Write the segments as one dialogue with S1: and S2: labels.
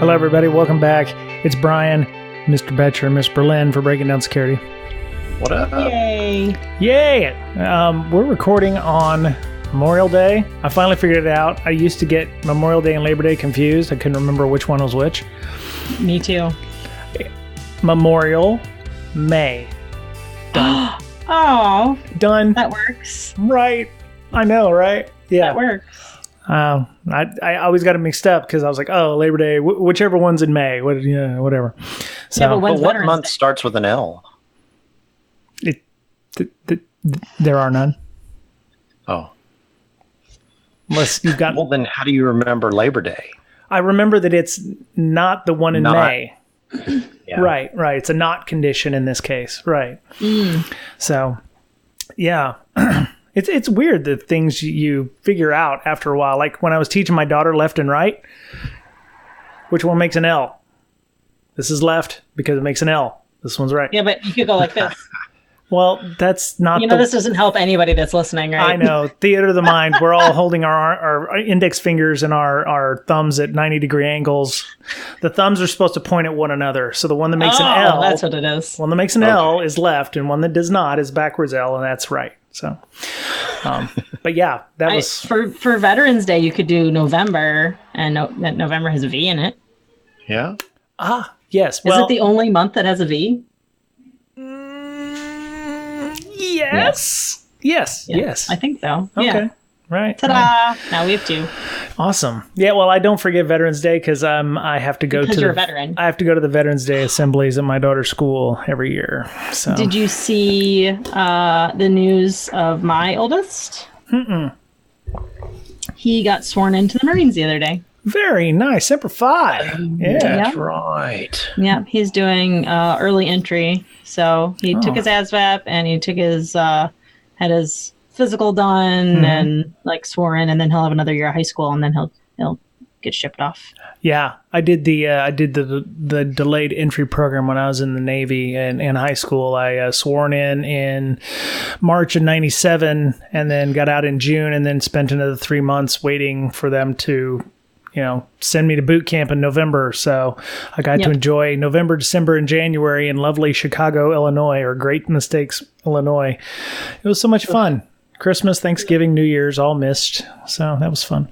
S1: Hello, everybody. Welcome back. It's Bryan, Mr. Betcher, and Miss Berlin for Breaking Down Security.
S2: What up?
S3: Yay!
S1: Yay! We're recording on Memorial Day. I finally figured it out. I used to get Memorial Day and Labor Day confused. I couldn't remember which one was which.
S3: Me too.
S1: Memorial, May. Done.
S3: Oh,
S1: Done.
S3: that works.
S1: Right. I know, right? Yeah.
S3: That works.
S1: I always got it mixed up because I was like, oh, Labor Day, whichever one's in May, whatever. So,
S3: Yeah, but
S2: But what month starts with an L?
S1: there are none.
S2: Oh.
S1: Unless you've got...
S2: Well, then how do you remember Labor Day?
S1: I remember that it's not the one in May.
S2: Yeah.
S1: Right. It's a not condition in this case. Right. So, yeah. It's weird the things you figure out after a while. Like when I was teaching my daughter left and right, which one makes an L? This is left because it makes an L. This one's right.
S3: Yeah, but you could go like this.
S1: Well, that's not
S3: this doesn't help anybody that's listening, right?
S1: I know. Theater of the mind. We're all holding our index fingers and our thumbs at 90-degree angles. The thumbs are supposed to point at one another. So the one that makes an L...
S3: that's what it is.
S1: One that makes an L is left, and one that does not is backwards L, and that's right. So, but yeah, that was...
S3: For Veterans Day, you could do November, and that November has a V in it.
S2: Yeah.
S1: Yes.
S3: Is it the only month that has a V?
S1: Yes. Yes.
S3: I think so.
S1: Okay.
S3: Yeah.
S1: Right.
S3: Ta-da!
S1: Right.
S3: Now we have two.
S1: Awesome. Yeah. Well, I don't forget Veterans Day because I have to go
S3: Because
S1: to
S3: you're a veteran.
S1: I have to go to the Veterans Day assemblies at my daughter's school every year. So.
S3: Did you see the news of my oldest? He got sworn into the Marines the other day.
S1: Very nice. Semper Fi. Yeah.
S2: That's right.
S3: Yeah, he's doing early entry. So he took his ASVAB and he took his had his physical done and like swore in, and then he'll have another year of high school, and then he'll get shipped off. Yeah,
S1: I did the delayed entry program when I was in the Navy and in high school. I sworn in March of '97, and then got out in June, and then spent another 3 months waiting for them to, send me to boot camp in November. So I got to enjoy November, December, and January in lovely Chicago, Illinois, or Great Mistakes, Illinois. It was so much fun. Christmas, Thanksgiving, New Year's, all missed. So that was fun.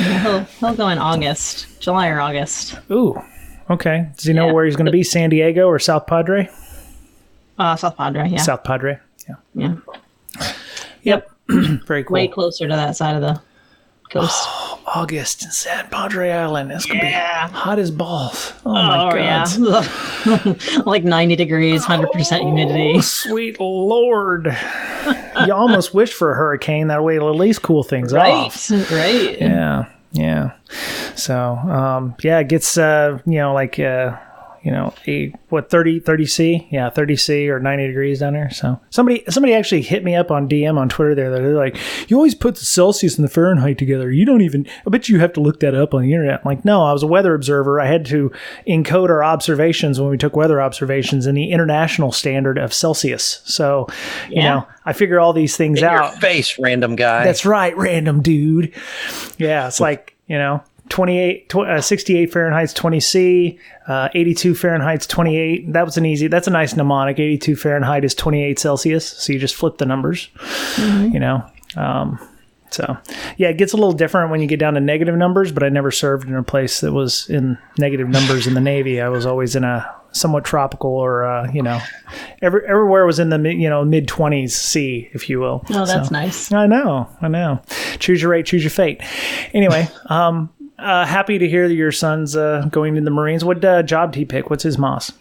S3: Yeah, he'll go in August, July or August.
S1: Ooh, okay. Does he know where he's going to be? San Diego or South Padre?
S3: South Padre, yeah.
S1: South Padre,
S3: Yeah.
S1: Yep. Very cool.
S3: Way closer to that side of the coast.
S1: Oh, August in San Padre Island. It's going to be hot as balls. Oh my God.
S3: Yeah. Like 90 degrees, 100% humidity.
S1: Sweet Lord. You almost wish for a hurricane. That way it'll at least cool things off.
S3: Right.
S1: Yeah. So, it gets, 30 C? Yeah, 30 C or 90 degrees down there. So somebody actually hit me up on DM on Twitter there. They're like, you always put the Celsius and the Fahrenheit together. I bet you have to look that up on the internet. I'm like, no, I was a weather observer. I had to encode our observations when we took weather observations in the international standard of Celsius. So, I figure all these things
S2: In
S1: out.
S2: your face, random guy.
S1: That's right, random dude. Yeah, it's like, 68 Fahrenheit's 20 C, 82 Fahrenheit's 28. That's a nice mnemonic. 82 Fahrenheit is 28 Celsius. So you just flip the numbers, So, it gets a little different when you get down to negative numbers, but I never served in a place that was in negative numbers in the Navy. I was always in a somewhat tropical or, everywhere was in the mid-20s C, if you will.
S3: Oh, that's nice.
S1: I know. Choose your rate, choose your fate. Anyway, happy to hear that your son's going to the Marines. What job did he pick? What's his MOS?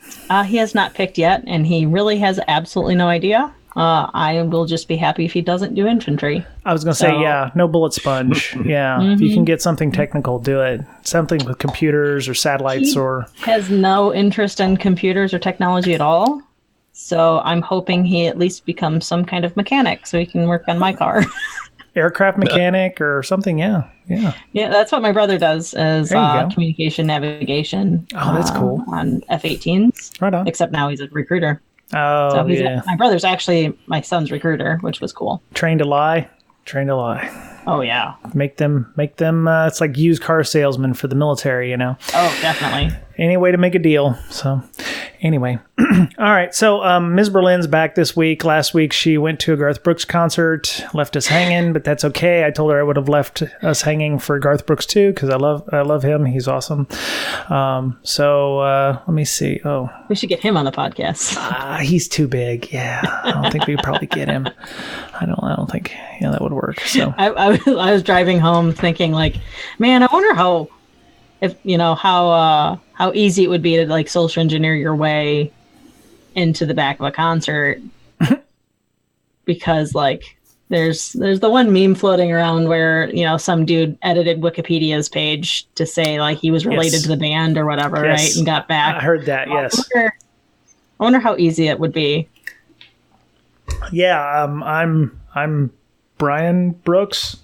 S3: He has not picked yet, and he really has absolutely no idea. I will just be happy if he doesn't do infantry.
S1: I was going to say, no bullet sponge. Yeah, if you can get something technical, do it. Something with computers or satellites
S3: He has no interest in computers or technology at all. So I'm hoping he at least becomes some kind of mechanic so he can work on my car.
S1: Aircraft mechanic or something, yeah.
S3: Yeah, that's what my brother does, is communication navigation.
S1: Oh, that's cool.
S3: On F-18s.
S1: Right on.
S3: Except now he's a recruiter.
S1: Oh,
S3: so my brother's actually my son's recruiter, which was cool.
S1: Trained to lie.
S3: Oh yeah.
S1: Make them. It's like used car salesmen for the military,
S3: Oh, definitely.
S1: Any way to make a deal. So anyway, all right. So Ms. Berlin's back this week. Last week she went to a Garth Brooks concert, left us hanging, but that's okay. I told her I would have left us hanging for Garth Brooks too, because I love him. He's awesome. So let me see. Oh,
S3: we should get him on the podcast.
S1: He's too big. Yeah, I don't think we could probably get him. I don't think that would work. So
S3: I was driving home thinking like, man, I wonder how easy it would be to like social engineer your way into the back of a concert. Because like there's the one meme floating around where, some dude edited Wikipedia's page to say like he was related to the band or whatever, right? And got back.
S1: I heard that, yes.
S3: I wonder how easy it would be.
S1: Yeah, I'm Brian Brooks.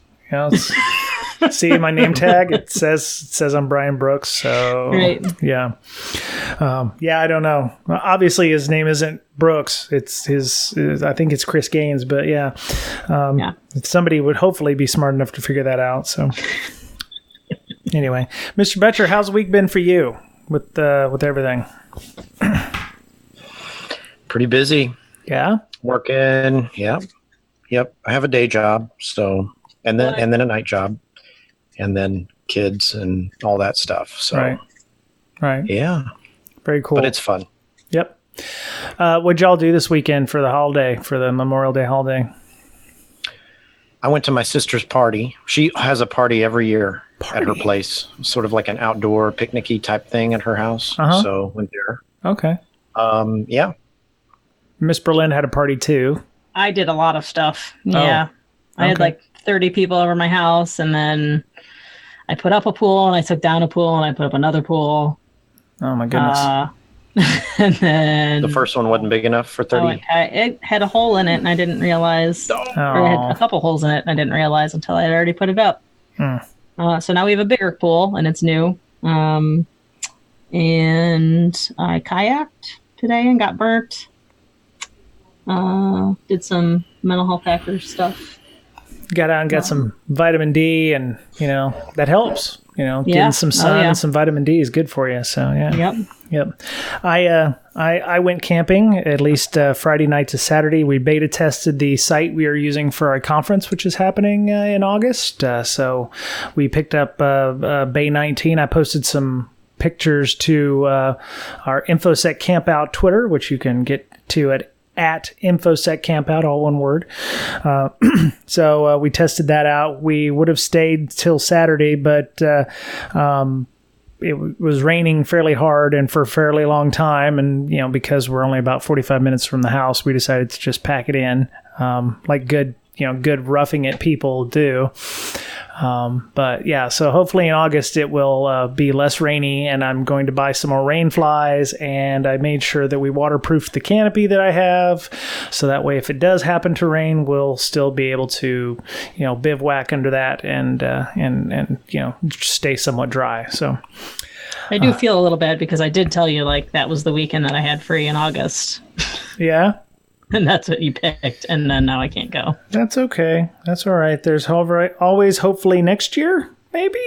S1: See my name tag? It says I'm Brian Brooks. So
S3: right.
S1: Yeah, I don't know. Obviously, his name isn't Brooks. It's his. I think it's Chris Gaines. But yeah, somebody would hopefully be smart enough to figure that out. So anyway, Mr. Betcher, how's the week been for you with everything?
S2: Pretty busy.
S1: Yeah.
S2: Working. Yeah. Yep. I have a day job. So and then a night job. And then kids and all that stuff. So,
S1: right.
S2: Yeah.
S1: Very cool.
S2: But it's fun.
S1: Yep. What'd y'all do this weekend for the holiday, for the Memorial Day holiday?
S2: I went to my sister's party. She has a party every year at her place, sort of like an outdoor picnicky type thing at her house.
S1: Uh-huh.
S2: So went there.
S1: Okay.
S2: Yeah.
S1: Miss Berlin had a party too.
S3: I did a lot of stuff. Yeah. I had like 30 people over my house, and then I put up a pool and I took down a pool and I put up another pool.
S1: Oh my goodness.
S3: And then
S2: the first one wasn't big enough for 30.
S3: It had a hole in it and I didn't realize. Or it had a couple holes in it and I didn't realize until I had already put it up. So now we have a bigger pool and it's new. And I kayaked today and got burnt. Did some mental health hacker stuff.
S1: Got out and got some vitamin D, and that helps. Getting some sun and some vitamin D is good for you. So yeah. Yep. I went camping at least Friday night to Saturday. We beta tested the site we are using for our conference, which is happening in August. So we picked up Bay 19. I posted some pictures to our InfoSec Campout Twitter, which you can get to at InfoSec Campout, all one word. So we tested that out. We would have stayed till Saturday, but it was raining fairly hard and for a fairly long time. And, because we're only about 45 minutes from the house, we decided to just pack it in like good roughing it people do. But yeah, so hopefully in August it will be less rainy, and I'm going to buy some more rain flies, and I made sure that we waterproofed the canopy that I have, so that way if it does happen to rain, we'll still be able to, bivouac under that and stay somewhat dry. So
S3: I do feel a little bad because I did tell you like that was the weekend that I had free in August.
S1: Yeah.
S3: And that's what you picked, and then now I can't go.
S1: That's okay. That's all right. There's always hopefully next year, maybe?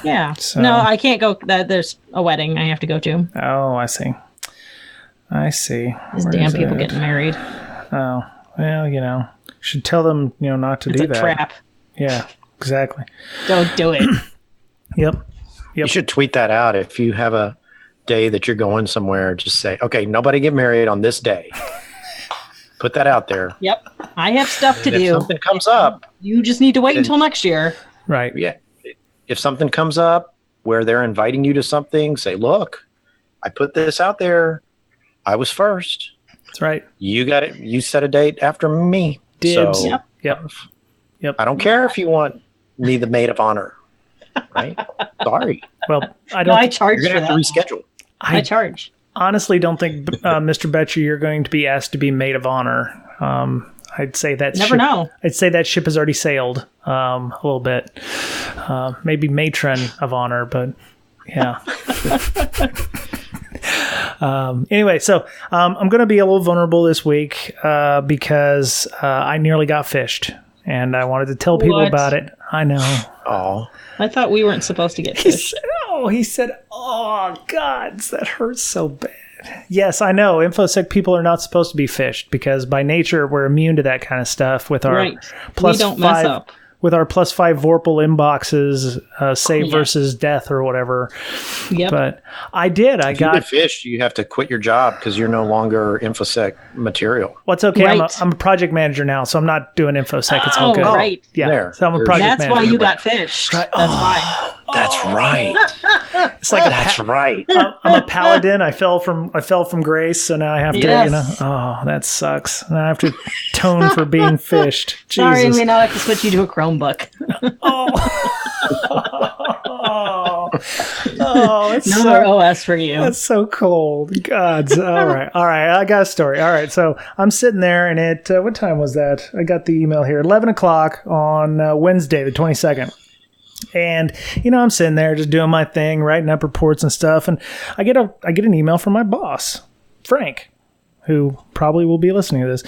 S3: Yeah.
S1: So.
S3: No, I can't go. There's a wedding I have to go to.
S1: Oh, I see.
S3: These damn people getting married.
S1: Oh, well, should tell them, not to do that.
S3: It's a trap.
S1: Yeah, exactly.
S3: Don't do it.
S1: Yep.
S2: You should tweet that out. If you have a day that you're going somewhere, just say, okay, nobody get married on this day. Put that out there.
S3: Yep. I have stuff to do.
S2: If something comes up,
S3: you just need to wait until next year.
S1: Right.
S2: Yeah. If something comes up where they're inviting you to something, say, look, I put this out there. I was first.
S1: That's right.
S2: You got it. You set a date after me.
S1: Dibs.
S2: So,
S1: Yep.
S2: I don't care if you want me the maid of honor. Right? Sorry.
S1: Well, I don't.
S3: No, I charge
S2: You're
S3: for
S2: going to have
S3: that.
S2: to reschedule.
S3: I charge.
S1: Honestly don't think, Mr. Betcher, you're going to be asked to be maid of honor. I'd say that
S3: Never know.
S1: I'd say that ship has already sailed a little bit. Maybe matron of honor, but yeah. Anyway, so I'm going to be a little vulnerable this week because I nearly got phished. and I wanted to tell people about it. I know.
S2: Oh,
S3: I thought we weren't supposed to get fished.
S1: He said, oh, God, that hurts so bad. Yes, I know. InfoSec people are not supposed to be phished because by nature we're immune to that kind of stuff with our
S3: we don't mess up.
S1: With our +5 Vorpal inboxes, save versus death or whatever.
S3: Yep.
S1: But I did.
S2: If you get phished, you have to quit your job because you're no longer InfoSec material.
S1: What's okay?
S3: Right.
S1: I'm a project manager now, so I'm not doing InfoSec. It's all good.
S3: Right.
S1: Yeah.
S2: There.
S1: So I'm a project manager.
S3: That's why you got phished.
S1: Right.
S3: That's why.
S2: That's right.
S1: It's like
S2: That's right.
S1: I'm a paladin. I fell from grace, so now I have to, oh, that sucks. Now I have to tone for being phished. Jesus.
S3: Sorry, we now have to switch you to a Chromebook.
S1: It's
S3: no more OS for you.
S1: That's so cold. Gods. All right. I got a story. All right. So I'm sitting there, and what time was that? I got the email here. 11 o'clock on Wednesday, the 22nd. And, I'm sitting there just doing my thing, writing up reports and stuff. And I get an email from my boss, Frank, who probably will be listening to this.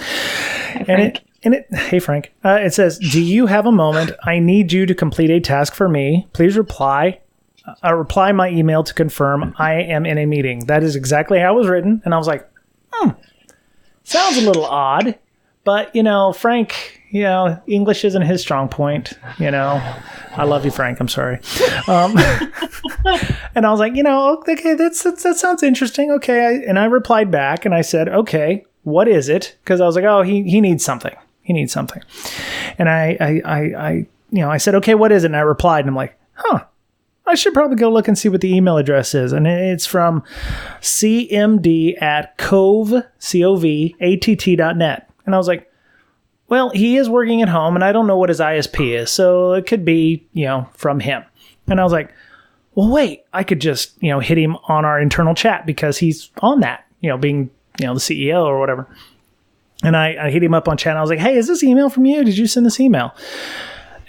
S1: Hey, Frank. It says, do you have a moment? I need you to complete a task for me. Please reply my email to confirm I am in a meeting. That is exactly how it was written. And I was like, sounds a little odd. But, Frank, English isn't his strong point, I love you, Frank. I'm sorry. And I was like, okay, that sounds interesting. Okay. And I replied back and I said, okay, what is it? Because I was like, oh, he needs something. He needs something. And I said, okay, what is it? And I replied and I'm like, I should probably go look and see what the email address is. And it's from cmd@cov.net. And I was like, well, he is working at home and I don't know what his ISP is. So it could be, from him. And I was like, well, wait, I could just, hit him on our internal chat because he's on that, being, the CEO or whatever. And I hit him up on chat and I was like, hey, is this email from you? Did you send this email?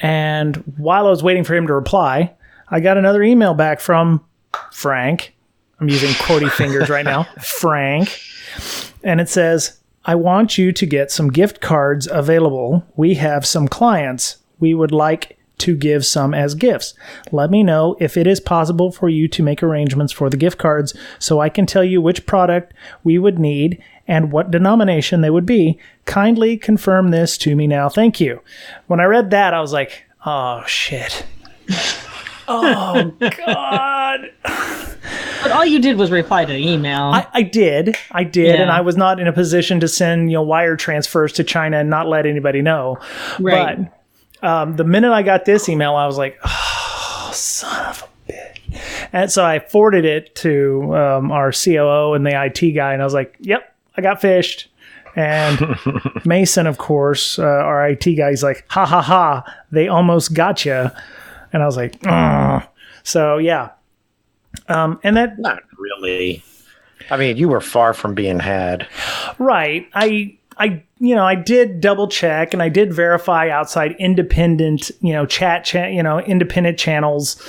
S1: And while I was waiting for him to reply, I got another email back from Frank. I'm using quotey fingers right now. Frank. And it says, I want you to get some gift cards available. We have some clients. We would like to give some as gifts. Let me know if it is possible for you to make arrangements for the gift cards so I can tell you which product we would need and what denomination they would be. Kindly confirm this to me now. Thank you. When I read that, I was like, oh, shit. Oh, God.
S3: But all you did was reply to the email.
S1: I did. Yeah. And I was not in a position to send wire transfers to China and not let anybody know.
S3: Right.
S1: But the minute I got this email, I was like, oh, son of a bitch. And so I forwarded it to our COO and the IT guy, and I was like, yep, I got phished. And Mason, of course, our IT guy, he's like, ha, ha, ha, they almost got you. And I was like, ugh. So, yeah. And that...
S2: Not really. I mean, you were far from being had. Right.
S1: I did double check and I did verify outside independent, independent channels,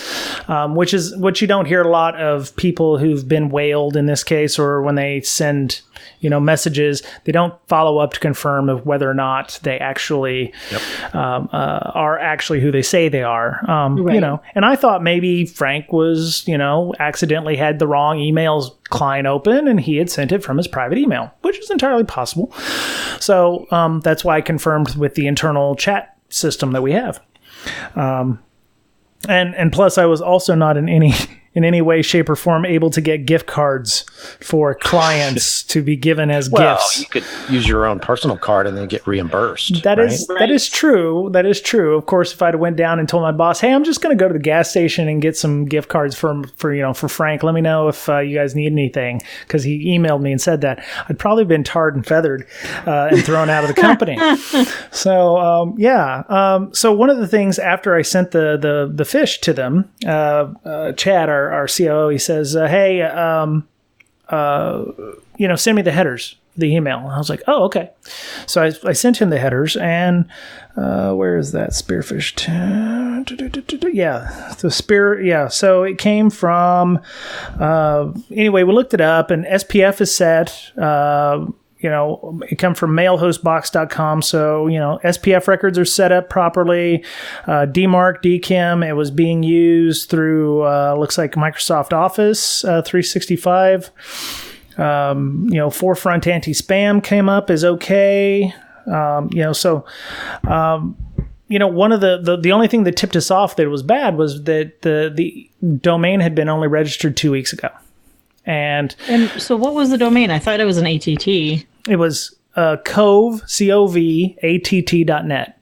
S1: which is what you don't hear a lot of people who've been whaled in this case, or when they send, messages, they don't follow up to confirm of whether or not they actually are actually who they say they are.
S3: Right.
S1: And I thought maybe Frank was, accidentally had the wrong emails client open and he had sent it from his private email, which is entirely possible. So that's why I confirmed with the internal chat system that we have. And plus I was also not in any way, shape, or form able to get gift cards for clients to be given as gifts.
S2: You could use your own personal card and then get reimbursed.
S1: That is true. That is true. Of course, if I'd went down and told my boss, "Hey, I'm just going to go to the gas station and get some gift cards for Frank. Let me know if you guys need anything," because he emailed me and said that, I'd probably been tarred and feathered and thrown out of the company. So so one of the things after I sent the fish to them, Chad, our COO, he says, hey, send me the headers, the email. And I was like, oh, okay. So I sent him the headers, and where is that spearfish? Yeah, the spear. Yeah, so it came from, anyway, we looked it up, and SPF is set. it come from mailhostbox.com. So, SPF records are set up properly. DMARC, DKIM, it was being used through, looks like Microsoft Office 365. Forefront anti-spam came up as okay. One of the only thing that tipped us off that it was bad was that the domain had been only registered 2 weeks ago. And
S3: so what was the domain? I thought it was an ATT.
S1: It was cove, COVATT.net.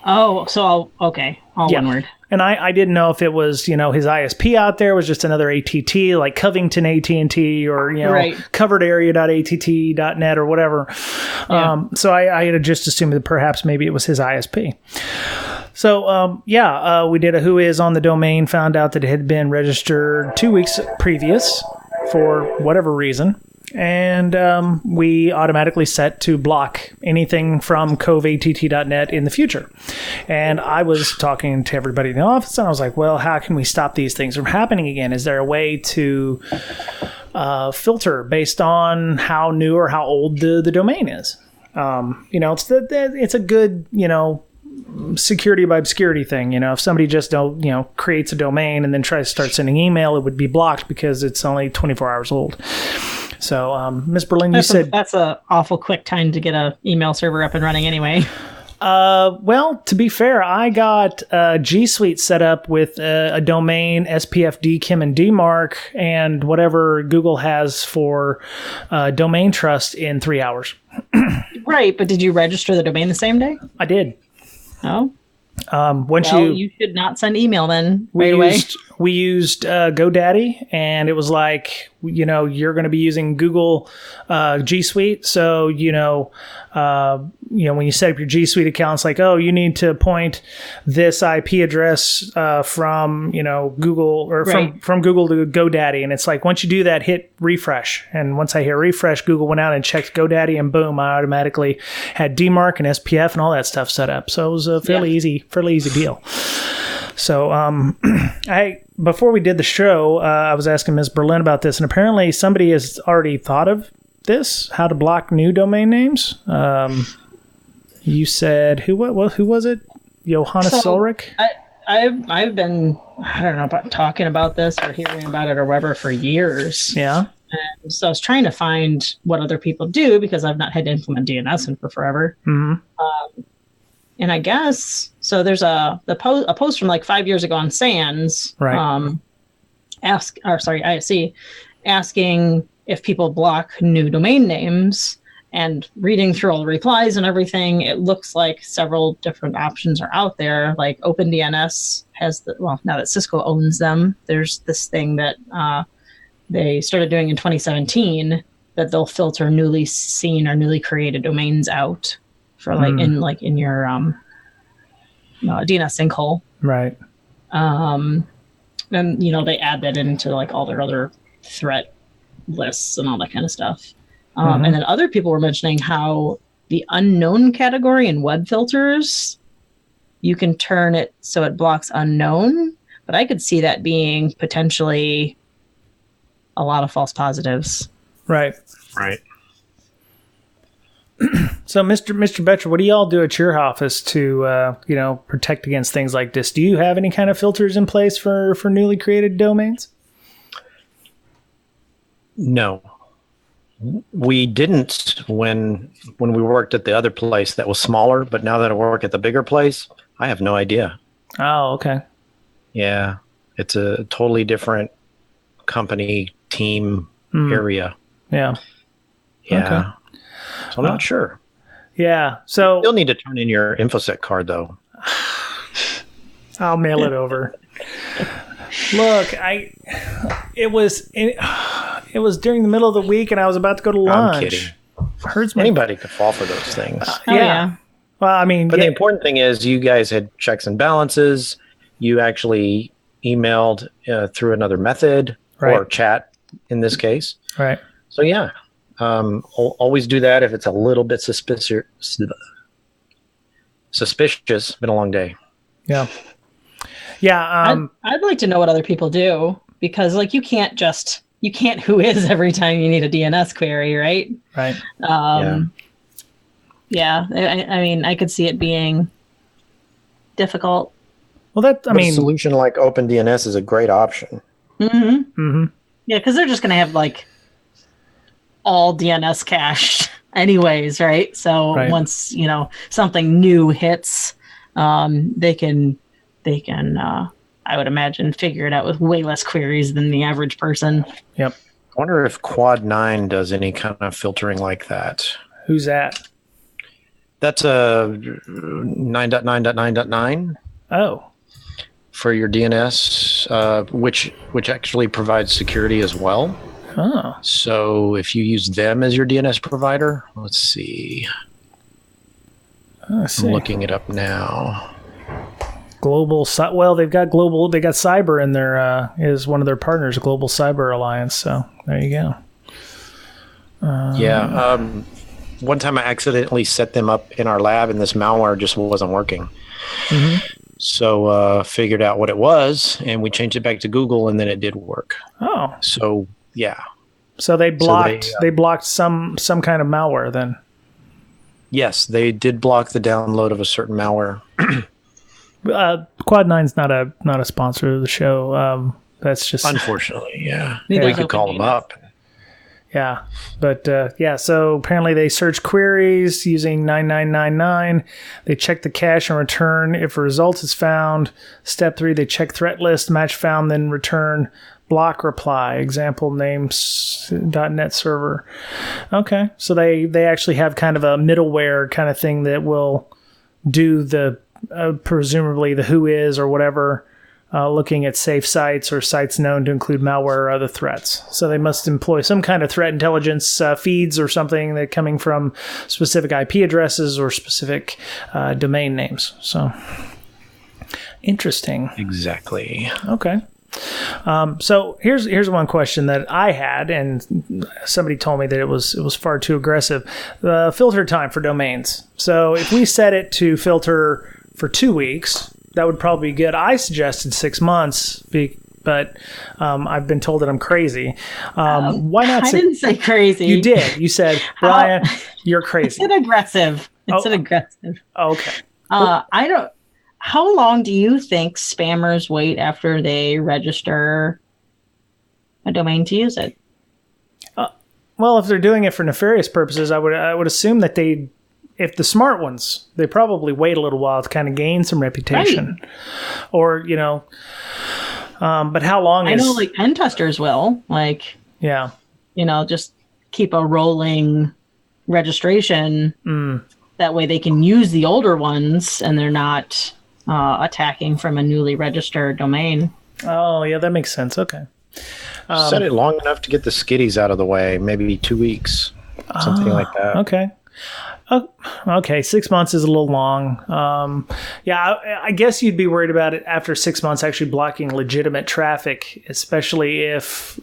S3: Oh, so okay. All one word.
S1: And I didn't know if it was, his ISP out there was just another ATT, like Covington AT&T or, coveredarea.att.net or whatever. Yeah. So I had just assumed that perhaps maybe it was his ISP. So, we did a who is on the domain, found out that it had been registered 2 weeks previous for whatever reason. And we automatically set to block anything from covatt.net in the future. And I was talking to everybody in the office, and I was like, well, how can we stop these things from happening again? Is there a way to filter based on how new or how old the domain is? It's a good, security by obscurity thing. If somebody just creates a domain and then tries to start sending email, it would be blocked because it's only 24 hours old. So, Ms. Berlin,
S3: that's an awful quick time to get a email server up and running anyway.
S1: Well, to be fair, I got G Suite set up with a domain, SPF, DKIM, and DMARC, and whatever Google has for domain trust in 3 hours.
S3: Right, but did you register the domain the same day?
S1: I did.
S3: Oh.
S1: You
S3: should not send email then
S1: we
S3: right away.
S1: We used GoDaddy, and it was like, you're going to be using Google G Suite. So, when you set up your G Suite account, it's like, oh, you need to point this IP address from, Google or from Google to GoDaddy. And it's like, once you do that, hit refresh. And once I hit refresh, Google went out and checked GoDaddy, and boom, I automatically had DMARC and SPF and all that stuff set up. So it was a fairly easy deal. So before we did the show, I was asking Ms. Berlin about this, and apparently somebody has already thought of this, how to block new domain names. You said, who was it? Johannes Solrich?
S3: I've been, I don't know, about talking about this or hearing about it or whatever for years.
S1: Yeah.
S3: And so I was trying to find what other people do because I've not had to implement DNS in for forever.
S1: Mm-hmm.
S3: And I guess, so there's a post from like 5 years ago on SANS,
S1: right.
S3: ISC, asking if people block new domain names, and reading through all the replies and everything, it looks like several different options are out there. Like OpenDNS has now that Cisco owns them, there's this thing that they started doing in 2017 that they'll filter newly seen or newly created domains out for in your DNS sinkhole.
S1: Right.
S3: And they add that into like all their other threat lists and all that kind of stuff. And then other people were mentioning how the unknown category in web filters, you can turn it so it blocks unknown, but I could see that being potentially a lot of false positives.
S1: Right.
S2: Right.
S1: So, Mr. Betcher, what do y'all do at your office to, protect against things like this? Do you have any kind of filters in place for newly created domains?
S2: No, we didn't when we worked at the other place that was smaller. But now that I work at the bigger place, I have no idea.
S1: Oh, okay.
S2: Yeah, it's a totally different company team area.
S1: Yeah.
S2: Yeah.
S1: Okay.
S2: So I'm not sure.
S1: Yeah. So
S2: you'll need to turn in your InfoSec card, though.
S1: I'll mail it over. Look, it was during the middle of the week, and I was about to go to lunch.
S2: I'm kidding.
S1: Hurts
S2: Anybody could fall for those things.
S1: Yeah. Well, I mean,
S2: but the important thing is you guys had checks and balances. You actually emailed through another method or chat in this case.
S1: Right.
S2: So yeah. Always do that if it's a little bit suspicious. It's been a long day.
S1: Yeah. Yeah.
S3: I'd like to know what other people do, because like you can't just you can't whois every time you need a DNS query, right?
S1: Right.
S3: Yeah. I mean, I could see it being difficult.
S1: Well,
S2: a solution like OpenDNS is a great option.
S3: Yeah, because they're just going to have like all DNS cached anyways, right? So once, you know, something new hits, they can I would imagine figure it out with way less queries than the average person.
S1: Yep.
S2: I wonder if Quad 9 does any kind of filtering like that.
S1: Who's that?
S2: That's a 9.9.9.9.
S1: Oh.
S2: For your DNS, which actually provides security as well.
S1: Oh.
S2: So if you use them as your DNS provider, let's see. I'm looking it up now.
S1: Well, they got cyber in their is one of their partners, Global Cyber Alliance. So there you go.
S2: One time I accidentally set them up in our lab, and this malware just wasn't working. So figured out what it was, and we changed it back to Google, and then it did work.
S1: Oh.
S2: So yeah.
S1: So they blocked they blocked some kind of malware then.
S2: Yes, they did block the download of a certain malware.
S1: Quad 9's not a sponsor of the show. That's just
S2: unfortunately, yeah. We could call them up.
S1: Yeah, but so apparently they search queries using 9999. They check the cache and return. If a result is found, step 3, they check threat list, match found, then return block reply, example names.net server. Okay, so they actually have kind of a middleware kind of thing that will do the presumably the whois or whatever, looking at safe sites or sites known to include malware or other threats. So they must employ some kind of threat intelligence feeds or something that coming from specific IP addresses or specific domain names. So interesting.
S2: Exactly.
S1: Okay. So here's one question that I had, and somebody told me that it was far too aggressive. Filter time for domains. So if we set it to filter for 2 weeks, that would probably be good. I suggested 6 months, but I've been told that I'm crazy. Why not?
S3: I didn't say crazy.
S1: You did. You said, Bryan, you're crazy.
S3: It's aggressive. It's aggressive.
S1: Okay.
S3: I don't. How long do you think spammers wait after they register a domain to use it?
S1: Well, if they're doing it for nefarious purposes, I would assume that if the smart ones, they probably wait a little while to kind of gain some reputation, right. Or but how long?
S3: I know, like pen testers will, just keep a rolling registration. That way, they can use the older ones, and they're not attacking from a newly registered domain. Oh, yeah, that makes sense. Okay.
S2: Set it long enough to get the skitties out of the way, maybe 2 weeks, something like that.
S1: Okay. Okay, 6 months is a little long. I guess you'd be worried about it after 6 months actually blocking legitimate traffic, especially if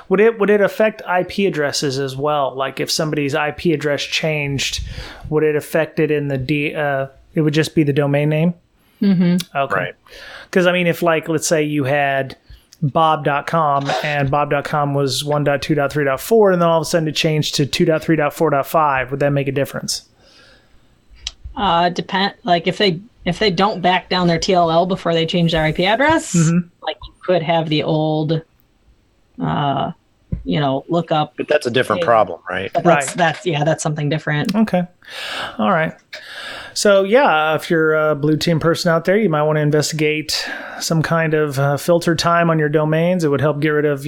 S1: would it affect IP addresses as well? Like if somebody's IP address changed, would it affect it in the it would just be the domain name? Mm-hmm. Okay. Right. Because if let's say you had bob.com and bob.com was 1.2.3.4 and then all of a sudden it changed to 2.3.4.5, would that make a difference?
S3: If they don't back down their TLL before they change their IP address, you could have the old look up.
S2: But that's a different problem, right?
S3: That's something different.
S1: Okay. All right. So, if you're a blue team person out there, you might want to investigate some kind of filter time on your domains. It would help get rid of,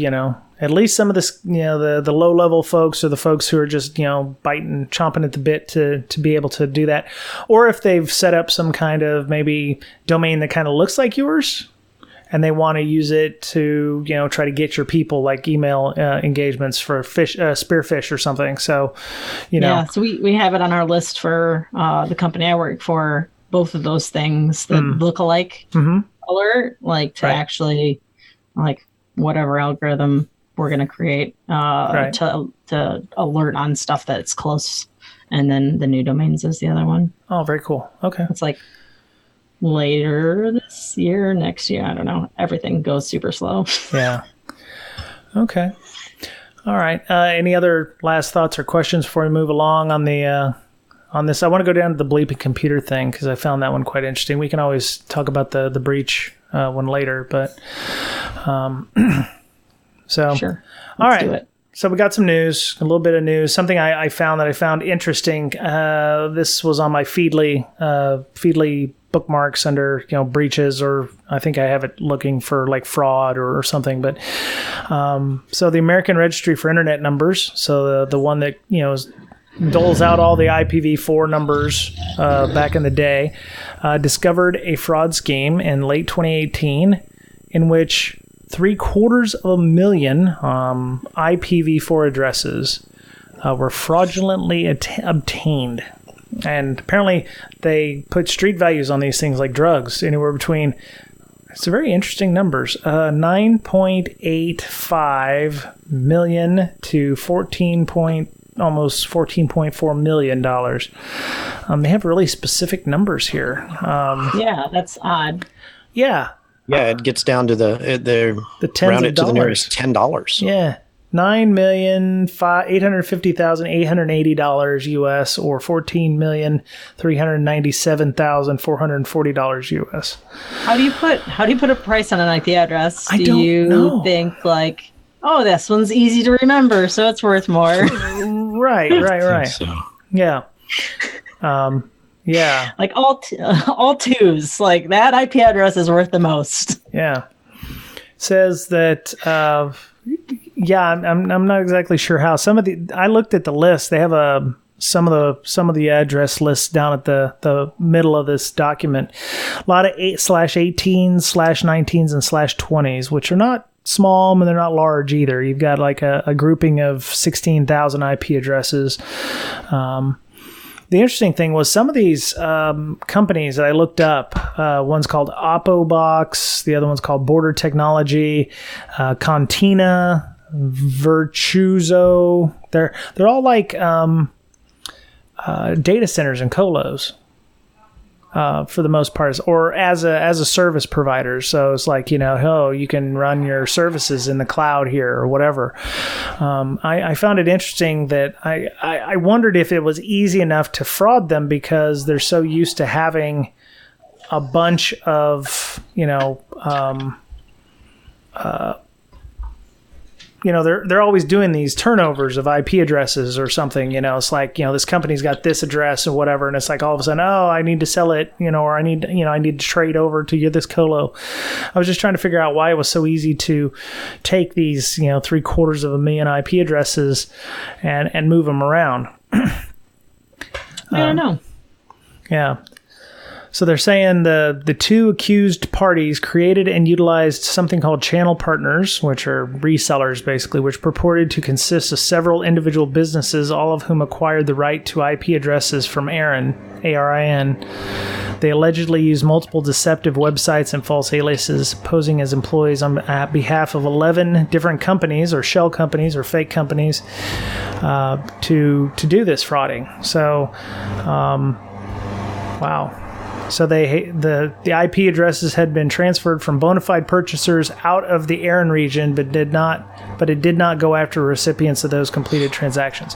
S1: at least some of this, the low level folks or the folks who are just, chomping at the bit to be able to do that. Or if they've set up some kind of maybe domain that kind of looks like yours, and they want to use it to, try to get your people like email engagements for spearfish or something. So,
S3: so we have it on our list for the company I work for, both of those things, the lookalike alert, to actually, whatever algorithm we're going to create to alert on stuff that's close. And then the new domains is the other one.
S1: Oh, very cool. Okay.
S3: It's later this year, next year, I don't know. Everything goes super slow.
S1: Yeah. Okay. All right. Any other last thoughts or questions before we move along on the on this? I want to go down to the bleeping computer thing because I found that one quite interesting. We can always talk about the breach one later, but so
S3: Sure.
S1: All
S3: Let's
S1: right.
S3: do it.
S1: So we got some news, a little bit of news, something I found interesting. This was on my Feedly bookmarks under, breaches, or I think I have it looking for like fraud or something. But so the American Registry for Internet Numbers, so the one that, doles out all the IPv4 numbers back in the day, discovered a fraud scheme in late 2018 in which 750,000 IPv4 addresses were fraudulently obtained. And apparently they put street values on these things like drugs, anywhere between, it's very interesting numbers, 9.85 million to almost $14.4 million. They have really specific numbers here.
S3: Yeah, that's odd.
S1: Yeah.
S2: Yeah, it gets down to the
S1: tens
S2: round
S1: of
S2: it to the
S1: dollars.
S2: nearest $10.
S1: Yeah. $9,850,880 US, or $14,397,440 US.
S3: How do you put a price on an IP address?
S1: I don't
S3: you
S1: know.
S3: Think like, oh, this one's easy to remember, so it's worth more?
S1: Right.
S2: So.
S1: Yeah. Yeah.
S3: Like all twos, like that IP address is worth the most.
S1: Yeah. Says that. I'm not exactly sure how. I looked at the list. They have some of the address lists down at the middle of this document. A lot of 8/18s, /19s, and /20s, which are not small, but they're not large either. You've got like a grouping of 16,000 IP addresses. The interesting thing was some of these companies that I looked up, one's called Oppobox, the other one's called Border Technology, Contina, Virtuoso. They're all like data centers and colos. For the most part, or as a service provider. So it's like, you can run your services in the cloud here or whatever. I found it interesting that I wondered if it was easy enough to fraud them because they're so used to having a bunch of, they're always doing these turnovers of IP addresses or something. It's like, this company's got this address or whatever, and it's like all of a sudden, oh, I need to sell it, or I need to trade over to this colo. I was just trying to figure out why it was so easy to take these, 750,000 IP addresses and move them around.
S3: I don't know.
S1: Yeah. So they're saying the two accused parties created and utilized something called channel partners, which are resellers basically, which purported to consist of several individual businesses, all of whom acquired the right to IP addresses from ARIN, A-R-I-N. They allegedly used multiple deceptive websites and false aliases, posing as employees on behalf of 11 different companies or shell companies or fake companies to do this frauding. So, wow. So the IP addresses had been transferred from bona fide purchasers out of the ARIN region, but it did not go after recipients of those completed transactions.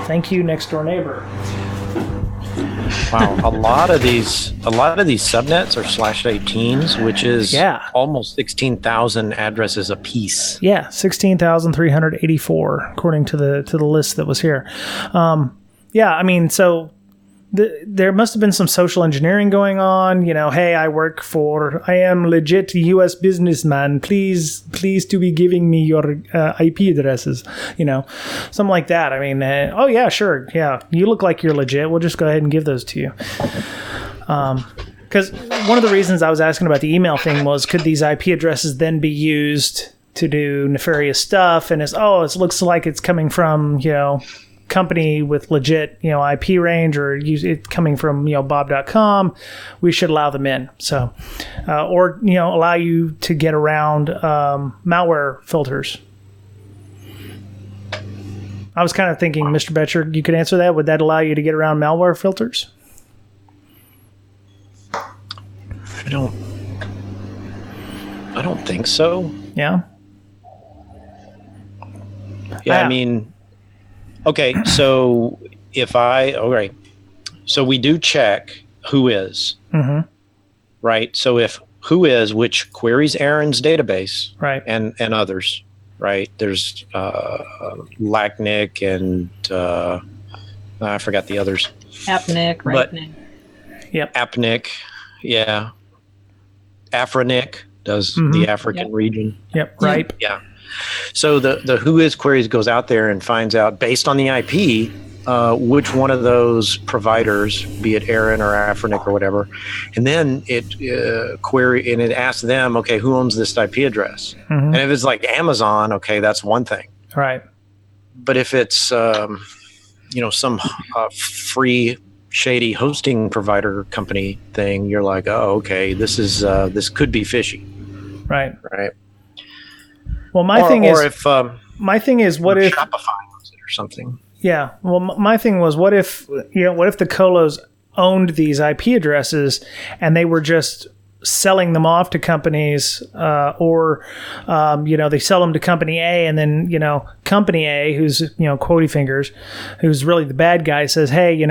S1: Thank you, next door neighbor.
S2: Wow, a lot of these subnets are /18s, which is almost 16,000 addresses apiece.
S1: Yeah, 16,384 according to the list that was here. So there must have been some social engineering going on. Hey, I am legit U.S. businessman. Please to be giving me your IP addresses. Something like that. I mean, oh yeah, sure, yeah. You look like you're legit. We'll just go ahead and give those to you. Because one of the reasons I was asking about the email thing was, could these IP addresses then be used to do nefarious stuff? And it looks like it's coming from company with legit IP range, or it coming from bob.com. We should allow them in. So or allow you to get around malware filters. I was kind of thinking, Mr. Betcher, you could answer that. Would that allow you to get around malware filters?
S2: I don't think so.
S1: Yeah.
S2: I mean, okay, so so we do check who is, right? So if who is, which queries Aaron's database,
S1: right,
S2: and others, right? There's Lacnic and I forgot the others.
S3: Apnic,
S2: But
S3: Rightnic.
S1: Yep.
S2: Apnic, yeah. Afrinic does the African region.
S1: Yep. Right.
S2: Yeah. So the who is queries goes out there and finds out based on the IP which one of those providers, be it Aaron or Afrinic or whatever, and then it query and it asks them, okay, who owns this IP address? And if it's like Amazon, okay, that's one thing.
S1: Right.
S2: But if it's some free shady hosting provider company thing, you're like, oh, okay, this could be fishy.
S1: Right.
S2: Right.
S1: Well, my thing is, what if
S2: Shopify owns it or something?
S1: Yeah. Well, my thing was, what if the colos owned these IP addresses and they were just selling them off to companies, or they sell them to company A, and then company A, who's quotey fingers, who's really the bad guy, says, hey,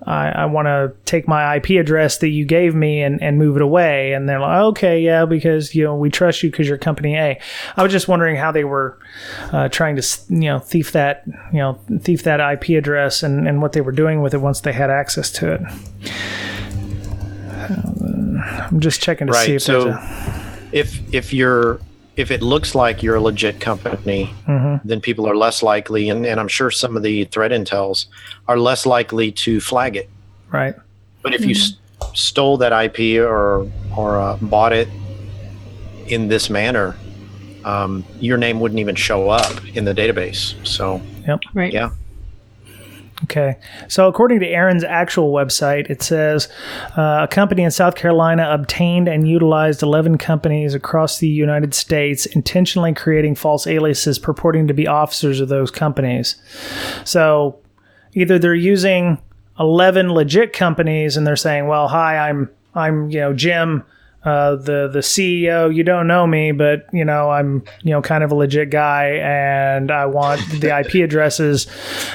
S1: I want to take my IP address that you gave me and move it away. And they're like, okay, yeah, because, we trust you because you're company A. I was just wondering how they were trying to, thief that IP address and what they were doing with it once they had access to it. I'm just checking to see if there's
S2: if it looks like you're a legit company, then people are less likely, and I'm sure some of the threat intels are less likely to flag it.
S1: Right.
S2: But if you stole that IP or bought it in this manner, your name wouldn't even show up in the database. So,
S3: Right.
S2: Yeah.
S1: Okay. So according to Aaron's actual website, it says a company in South Carolina obtained and utilized 11 companies across the United States, intentionally creating false aliases purporting to be officers of those companies. So either they're using 11 legit companies and they're saying, well, hi, I'm Jim, the CEO, you don't know me, but I'm kind of a legit guy, and I want the IP addresses,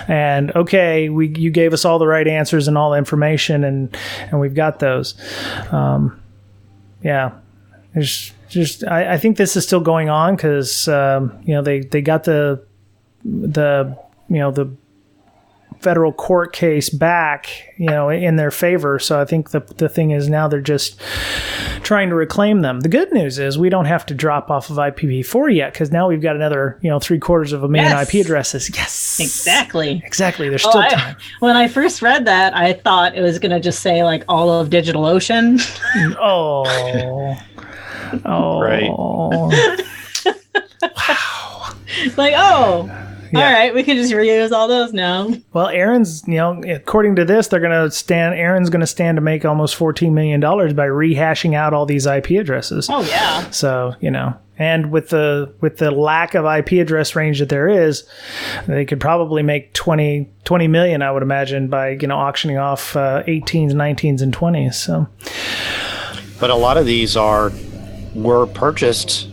S1: and okay, you gave us all the right answers and all the information, and we've got those. There's just I think this is still going on because they got the federal court case back, in their favor. So I think the thing is now they're just trying to reclaim them. The good news is we don't have to drop off of IPv4 yet, because now we've got another, 750,000 IP addresses. Yes,
S3: exactly.
S1: There's still time.
S3: When I first read that, I thought it was going to just say like all of DigitalOcean.
S2: Right.
S3: Wow. Like, all right, we can just reuse all those now.
S1: Well, Aaron's, according to this, Aaron's going to stand to make almost $14 million by rehashing out all these IP addresses.
S3: Oh, yeah.
S1: So, and with the lack of IP address range that there is, they could probably make 20 million, I would imagine, by, auctioning off 18s, 19s, and 20s. So,
S2: but a lot of these were purchased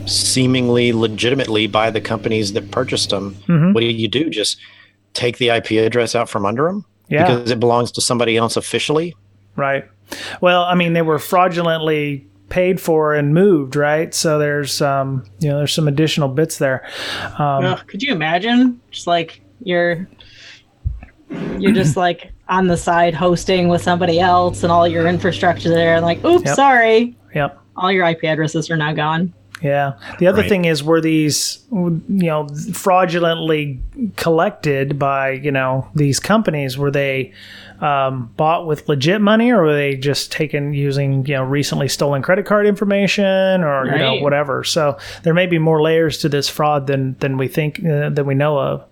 S2: seemingly legitimately by the companies that purchased them. What do? Just take the IP address out from under them?
S1: Yeah.
S2: Because it belongs to somebody else officially?
S1: Right. Well, I mean, they were fraudulently paid for and moved, right? So there's some additional bits there.
S3: Could you imagine? Just like you're just like on the side hosting with somebody else and all your infrastructure there, and like, oops, sorry.
S1: Yep.
S3: All your IP addresses are now gone.
S1: Yeah. The other thing is, were these, fraudulently collected by, these companies? Were they bought with legit money, or were they just taken using, recently stolen credit card information, or, whatever? So there may be more layers to this fraud than we think, than we know of.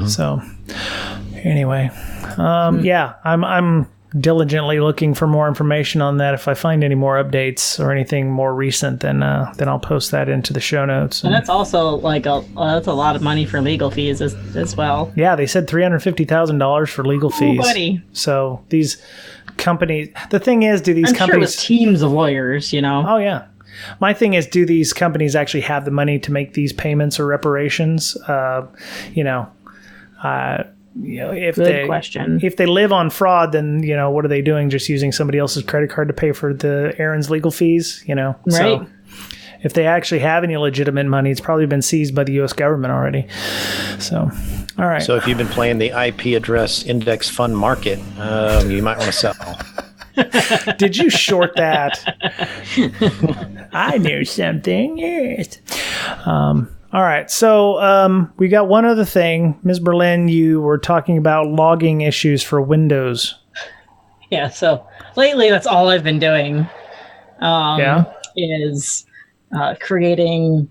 S1: So anyway, I'm diligently looking for more information on that. If I find any more updates or anything more recent, then I'll post that into the show notes.
S3: And that's also like that's a lot of money for legal fees as well.
S1: Yeah, they said $350,000 for legal fees.
S3: Buddy.
S1: So these companies, the thing is, do these
S3: I'm
S1: companies?
S3: Sure with teams of lawyers,
S1: Oh yeah. My thing is, do these companies actually have the money to make these payments or reparations? If
S3: question.
S1: If they live on fraud, then what are they doing? Just using somebody else's credit card to pay for Aaron's legal fees?
S3: Right.
S1: So if they actually have any legitimate money, it's probably been seized by the U.S. government already. So, all right.
S2: So if you've been playing the IP address index fund market, you might want to sell.
S1: Did you short that? I knew something. Yes. All right. So we got one other thing. Ms. Berlin, you were talking about logging issues for Windows.
S3: Yeah. So lately, that's all I've been doing. Is trying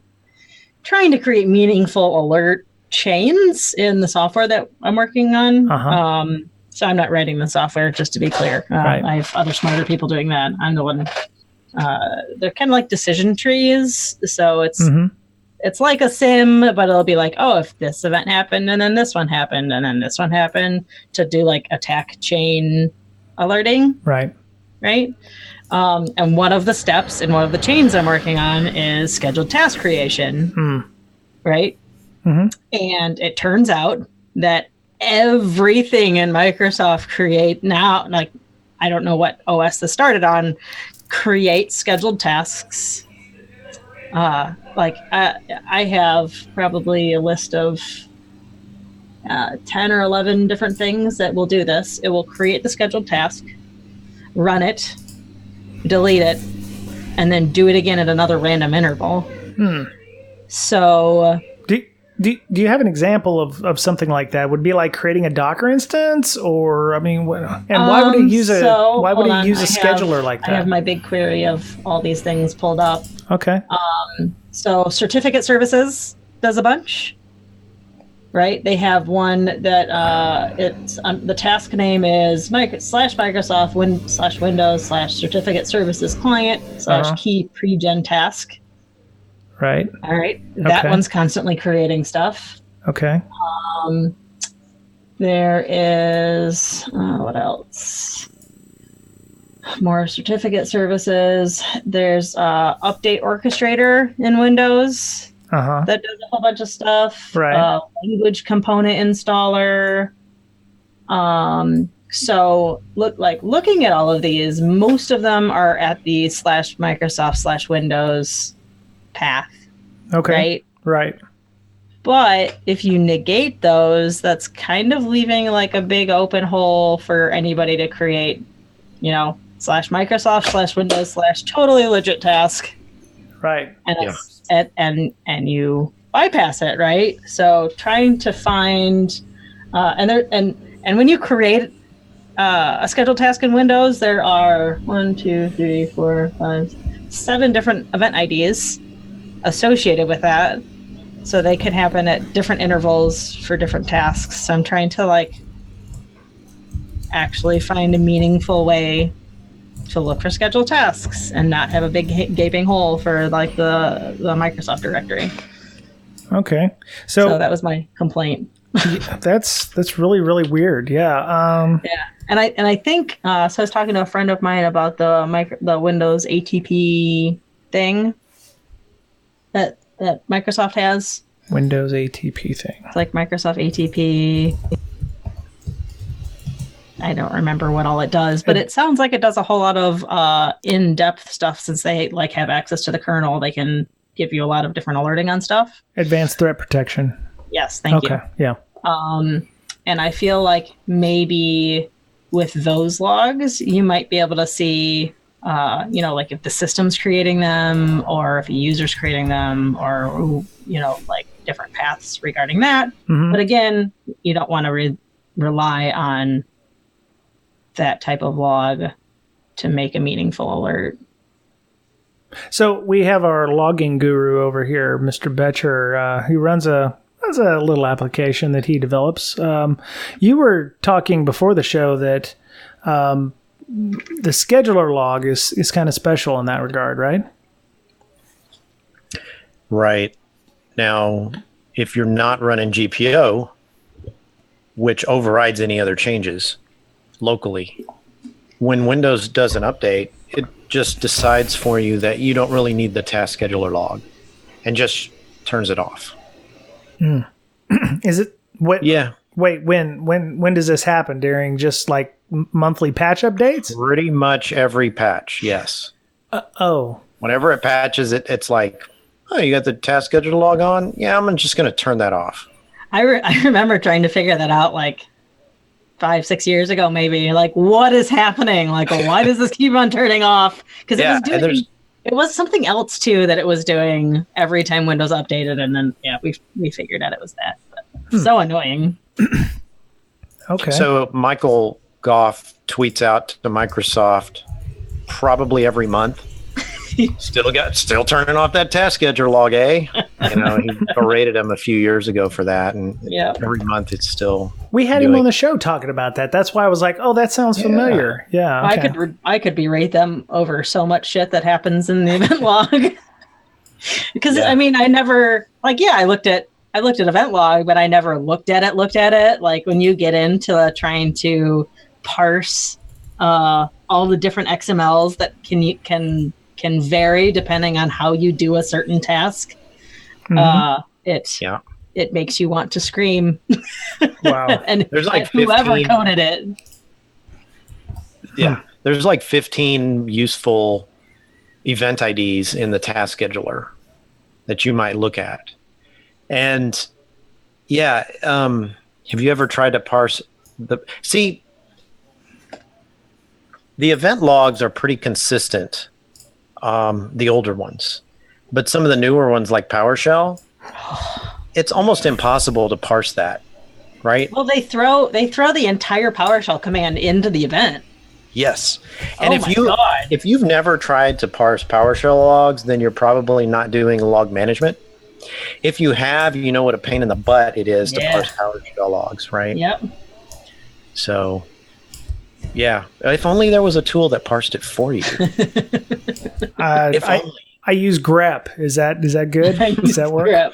S3: to create meaningful alert chains in the software that I'm working on.
S1: Uh-huh.
S3: So I'm not writing the software, just to be clear.
S1: Right.
S3: I have other smarter people doing that. I'm the one. They're kind of like decision trees. So it's like a sim, but it'll be like, oh, if this event happened, and then this one happened, and then this one happened, to do like attack chain alerting.
S1: Right.
S3: And one of the steps in one of the chains I'm working on is scheduled task creation. Right.
S1: Mm-hmm.
S3: And it turns out that everything in Microsoft create now, like, I don't know what OS this started on, create scheduled tasks. I have probably a list of 10 or 11 different things that will do this. It will create the scheduled task, run it, delete it, and then do it again at another random interval. So
S1: do you have an example of something like that? Would it be like creating a Docker instance, or why would it use a scheduler like that?
S3: I have my big query of all these things pulled up.
S1: Okay.
S3: So certificate services does a bunch, right? They have one that it's the task name is /Microsoft Windows /certificate services client /key pre-gen task.
S1: Right.
S3: All right. That one's constantly creating stuff.
S1: Okay.
S3: There is what else? More certificate services. There's update orchestrator in Windows that does a whole bunch of stuff.
S1: Right.
S3: Language component installer. So looking at all of these, most of them are at the /Microsoft /Windows path.
S1: Okay. Right.
S3: But if you negate those, that's kind of leaving like a big open hole for anybody to create, /Microsoft /Windows /totally legit task.
S1: Right.
S3: And and you bypass it, right? So trying to find and when you create a scheduled task in Windows, there are 1, 2, 3, 4, 5, 7 different event IDs associated with that, so they can happen at different intervals for different tasks. So I'm trying to actually find a meaningful way to look for scheduled tasks and not have a big gaping hole for the Microsoft directory.
S1: Okay,
S3: so that was my complaint.
S1: That's really, really weird. Yeah.
S3: And I think so. I was talking to a friend of mine about the Windows ATP thing that Microsoft has.
S1: Windows ATP thing.
S3: It's like Microsoft ATP. I don't remember what all it does, but it sounds like it does a whole lot of in-depth stuff. Since they have access to the kernel, they can give you a lot of different alerting on stuff.
S1: Advanced threat protection.
S3: Yes, thank you.
S1: Okay, yeah.
S3: And I feel like maybe with those logs, you might be able to see, if the system's creating them, or if a user's creating them, or different paths regarding that. Mm-hmm. But again, you don't want to rely on that type of log to make a meaningful alert.
S1: So we have our logging guru over here, Mr. Betcher, who runs a little application that he develops. You were talking before the show that the scheduler log is kind of special in that regard, right?
S2: Right. Now, if you're not running GPO, which overrides any other changes locally, when Windows does an update, it just decides for you that you don't really need the task scheduler log and just turns it off.
S1: Is it what?
S2: Yeah.
S1: Wait, when does this happen? During just like monthly patch updates?
S2: Pretty much every patch, yes. Whenever it patches, it's like, oh, you got the task scheduler log on? Yeah, I'm just going to turn that off.
S3: I remember trying to figure that out like 5-6 years ago, maybe. Like, what is happening? Like, why does this keep on turning off? Because it was something else too that it was doing every time Windows updated, and then we figured out it was that. But so annoying.
S1: Okay.
S2: So Michael Goff tweets out to Microsoft probably every month. Still turning off that task scheduler log, eh? You know, he berated him a few years ago for that, and every month it's still.
S1: We had him on the show talking about that. That's why I was like, "Oh, that sounds familiar." Yeah, okay.
S3: I could berate them over so much shit that happens in the event log. Because I mean, I never I looked at event log, but I never looked at it. Like when you get into trying to parse all the different XMLs that can vary depending on how you do a certain task. It makes you want to scream.
S1: Wow.
S3: and
S2: there's like
S3: whoever coded it.
S2: Yeah. There's like 15 useful event IDs in the task scheduler that you might look at. And have you ever tried to parse the event logs are pretty consistent, the older ones, but some of the newer ones like PowerShell, it's almost impossible to parse that, right?
S3: Well, they throw the entire PowerShell command into the event.
S2: Yes. And if you've never tried to parse PowerShell logs, then you're probably not doing log management. If you have, you know what a pain in the butt it is to parse PowerShell logs, right?
S3: Yep.
S2: So, if only there was a tool that parsed it for you.
S1: I use grep. Is that good? Does that work?
S3: Grep.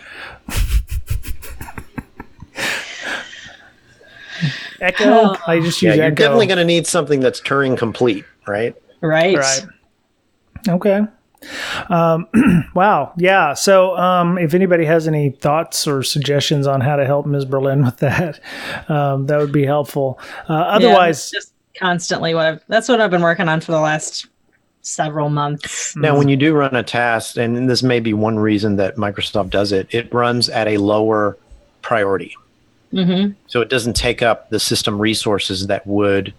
S1: Echo. I just use Echo.
S2: You're definitely going to need something that's Turing complete, right?
S3: Right.
S1: Okay. Wow. Yeah. So, if anybody has any thoughts or suggestions on how to help Ms. Berlin with that, that would be helpful. Otherwise,
S3: just constantly that's what I've been working on for the last several months.
S2: Now, when you do run a task, and this may be one reason that Microsoft does it, it runs at a lower priority.
S3: Mm-hmm.
S2: So it doesn't take up the system resources that would,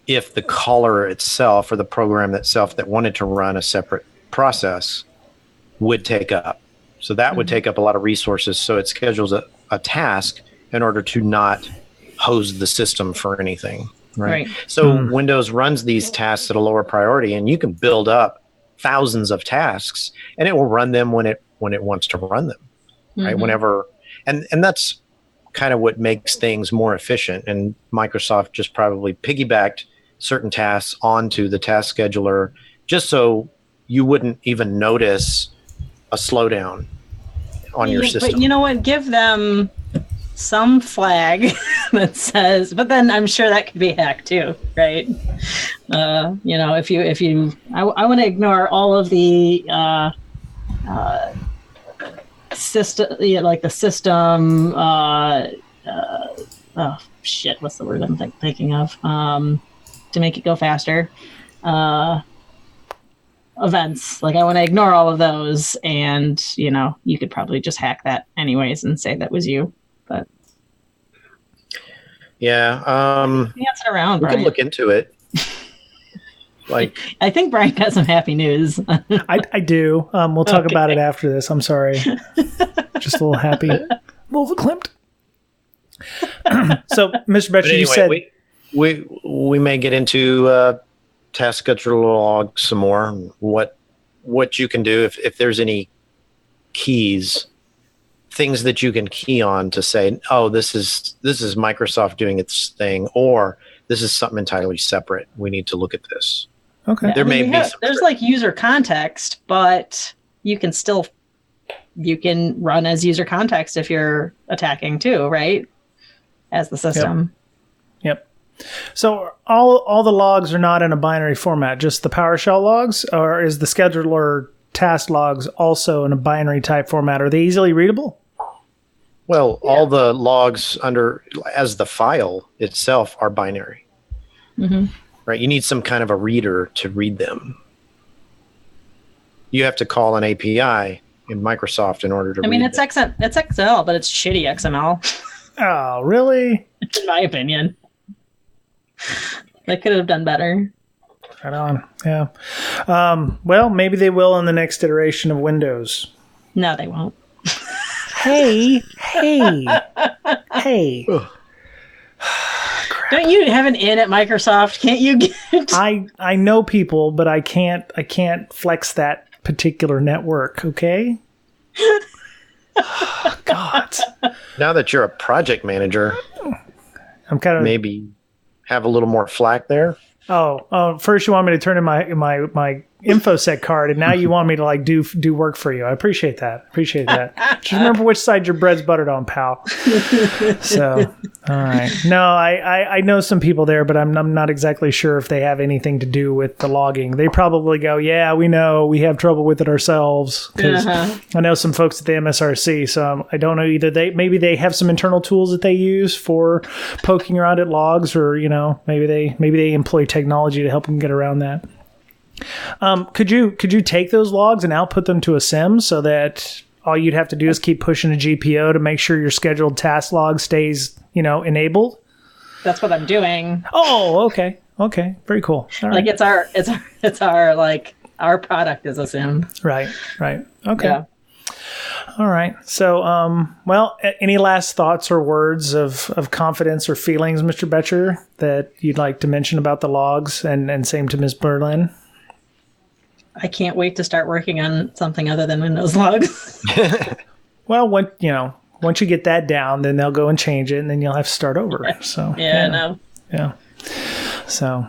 S2: if the caller itself or the program itself that wanted to run a separate process would take up. So that would take up a lot of resources. So it schedules a task in order to not hose the system for anything. Right. So Windows runs these tasks at a lower priority, and you can build up thousands of tasks, and it will run them when it wants to run them. Right. Whenever, and that's kind of what makes things more efficient. And Microsoft just probably piggybacked certain tasks onto the task scheduler just so you wouldn't even notice a slowdown on your system.
S3: But you know what? Give them some flag that says, but then I'm sure that could be hacked too, right? If you I want to ignore all of the system, like the system, what's the word I'm thinking of? To make it go faster. Events. Like I want to ignore all of those, and you could probably just hack that anyways and say that was you. But
S2: dancing
S3: around,
S2: we
S3: Bryan.
S2: can look into it. Like,
S3: I think Bryan got some happy news.
S1: I do. We'll talk about it after this. I'm sorry. Just a little happy. A little verklempt. So, Mr. Betcher,
S2: anyway,
S1: you said
S2: we may get into task scheduler log some more. What you can do if there's any keys, things that you can key on to say, oh, this is Microsoft doing its thing, or this is something entirely separate. We need to look at this.
S1: Okay.
S3: There's like user context, but you can run as user context if you're attacking too, right? As the system.
S1: Yep. So all the logs are not in a binary format, just the PowerShell logs, or is the scheduler task logs also in a binary type format? Are they easily readable?
S2: Well, all the logs as the file itself are binary.
S3: Mm-hmm.
S2: Right? You need some kind of a reader to read them. You have to call an API in Microsoft in order to read
S3: it's it's Excel, but it's shitty XML.
S1: Oh, really?
S3: In my opinion. They could have done better.
S1: Right on. Yeah. Well, maybe they will in the next iteration of Windows.
S3: No, they won't.
S1: Hey.
S3: Don't you have an in at Microsoft? Can't you get?
S1: I know people, but I can't flex that particular network. Okay. Oh, God.
S2: Now that you're a project manager,
S1: I'm kind of
S2: maybe have a little more flack there.
S1: Oh, first you want me to turn in my InfoSec card, and now you want me to like do work for you. I appreciate that. Just remember which side your bread's buttered on, pal. So, all right. No, I know some people there, but I'm not exactly sure if they have anything to do with the logging. They probably go, yeah, we know, we have trouble with it ourselves. Because I know some folks at the MSRC, so I don't know either. Maybe they have some internal tools that they use for poking around at logs, or maybe they employ technology to help them get around that. Could you take those logs and output them to a SIM so that all you'd have to do is keep pushing a GPO to make sure your scheduled task log stays, enabled?
S3: That's what I'm doing.
S1: Oh, okay. Very cool. All right.
S3: Like it's our like our product is a SIM.
S1: Right. Okay.
S3: Yeah.
S1: All right. So, well, any last thoughts or words of confidence or feelings, Mr. Betcher, that you'd like to mention about the logs, and same to Ms. Berlin?
S3: I can't wait to start working on something other than Windows logs.
S1: Well, once you get that down, then they'll go and change it, and then you'll have to start over. So
S3: no.
S1: Yeah. So,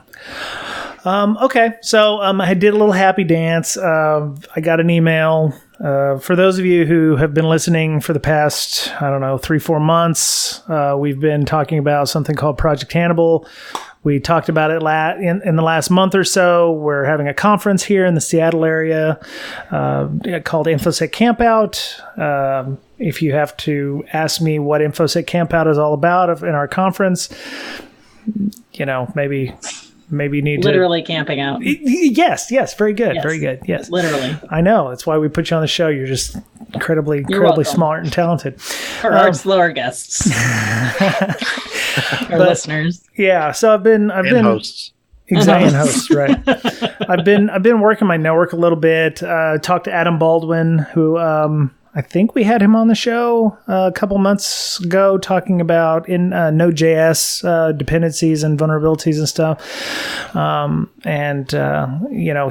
S1: okay. So I did a little happy dance. I got an email. For those of you who have been listening for the past, 3-4 months, we've been talking about something called Project Hannibal. We talked about it in the last month or so. We're having a conference here in the Seattle area called InfoSec Campout. If you have to ask me what InfoSec Campout is all about in our conference, maybe you need
S3: literally camping out.
S1: Yes. Very good.
S3: Yes.
S1: Very good. Yes.
S3: Literally.
S1: I know. That's why we put you on the show. You're just incredibly smart and talented.
S3: For our slower guests. Our listeners.
S1: Yeah. So I've been
S2: hosts.
S1: Exactly. And hosts, right. I've been working my network a little bit. Talked to Adam Baldwin, who I think we had him on the show a couple months ago talking about in Node.js dependencies and vulnerabilities and stuff.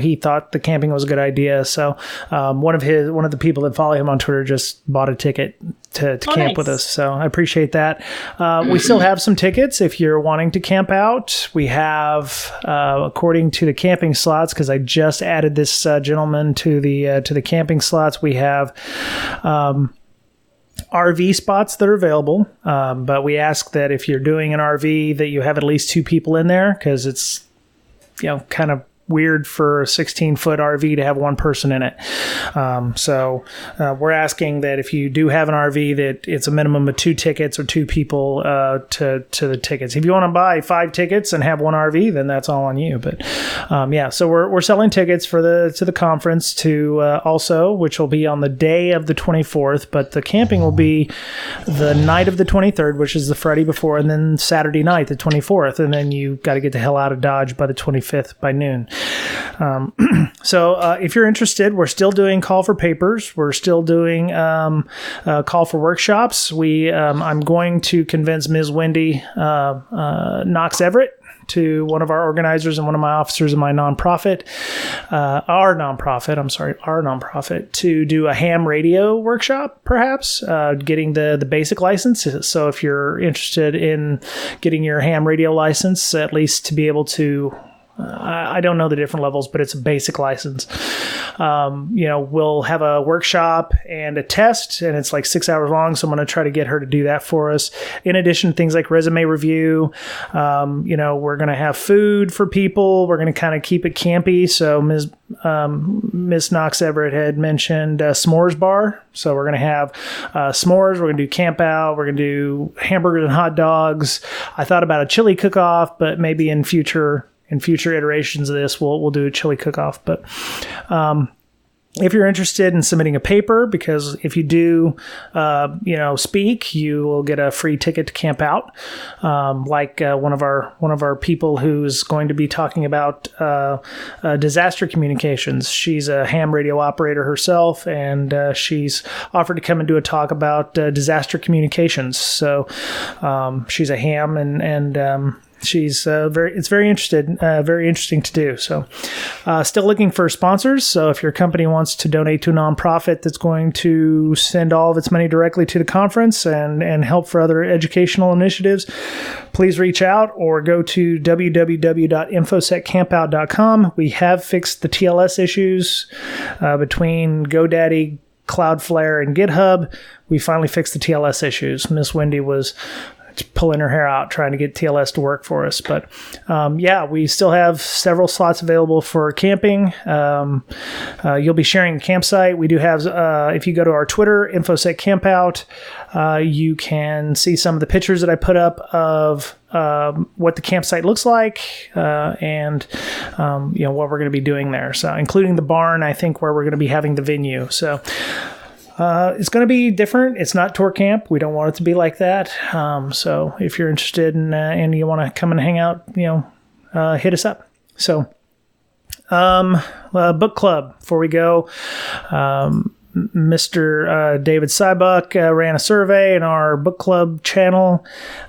S1: He thought the camping was a good idea. So one of the people that follow him on Twitter just bought a ticket to camp with us. So I appreciate that. We still have some tickets if you're wanting to camp out. We have, according to the camping slots, because I just added this gentleman to the camping slots, we have RV spots that are available, but we ask that if you're doing an RV that you have at least 2 people in there, because it's kind of weird for a 16-foot RV to have one person in it. So we're asking that if you do have an RV, that it's a minimum of 2 tickets or 2 people to the tickets. If you want to buy 5 tickets and have one RV, then that's all on you. But so we're selling tickets to the conference also, which will be on the day of the 24th, but the camping will be the night of the 23rd, which is the Friday before, and then Saturday night, the 24th, and then you got to get the hell out of Dodge by the 25th by noon. So if you're interested, we're still doing call for papers. We're still doing call for workshops. I'm going to convince Ms. Wendy Knox Everett, to one of our organizers and one of my officers in my nonprofit, our nonprofit, to do a ham radio workshop, perhaps, getting the basic license. So if you're interested in getting your ham radio license, at least to be able to, I don't know the different levels, but it's a basic license. we'll have a workshop and a test, and it's like 6 hours long. So I'm going to try to get her to do that for us. In addition to things like resume review, we're going to have food for people. We're going to kind of keep it campy. So Miss Knox Everett had mentioned s'mores bar. So we're going to have s'mores. We're going to do camp out. We're going to do hamburgers and hot dogs. I thought about a chili cook-off, but maybe in future iterations of this, we'll do a chili cook-off. But if you're interested in submitting a paper, because if you do, speak, you will get a free ticket to camp out. One of our people who's going to be talking about disaster communications. She's a ham radio operator herself, and she's offered to come and do a talk about disaster communications. So she's a ham, and she's very interesting to do. So still looking for sponsors. So if your company wants to donate to a nonprofit that's going to send all of its money directly to the conference and help for other educational initiatives, please reach out or go to www.infosecampout.com. We have fixed the TLS issues between GoDaddy, Cloudflare, and GitHub. We finally fixed the TLS issues. Miss Wendy was pulling her hair out trying to get TLS to work for us. But we still have several slots available for camping. You'll be sharing a campsite. We do have, if you go to our Twitter, InfoSec Campout, you can see some of the pictures that I put up of what the campsite looks like and what we're going to be doing there. So including the barn, I think, where we're going to be having the venue. So it's going to be different. It's not tour camp. We don't want it to be like that. So if you're interested and you want to come and hang out, hit us up. So book club, before we go, Mr. David Sybuck ran a survey in our book club channel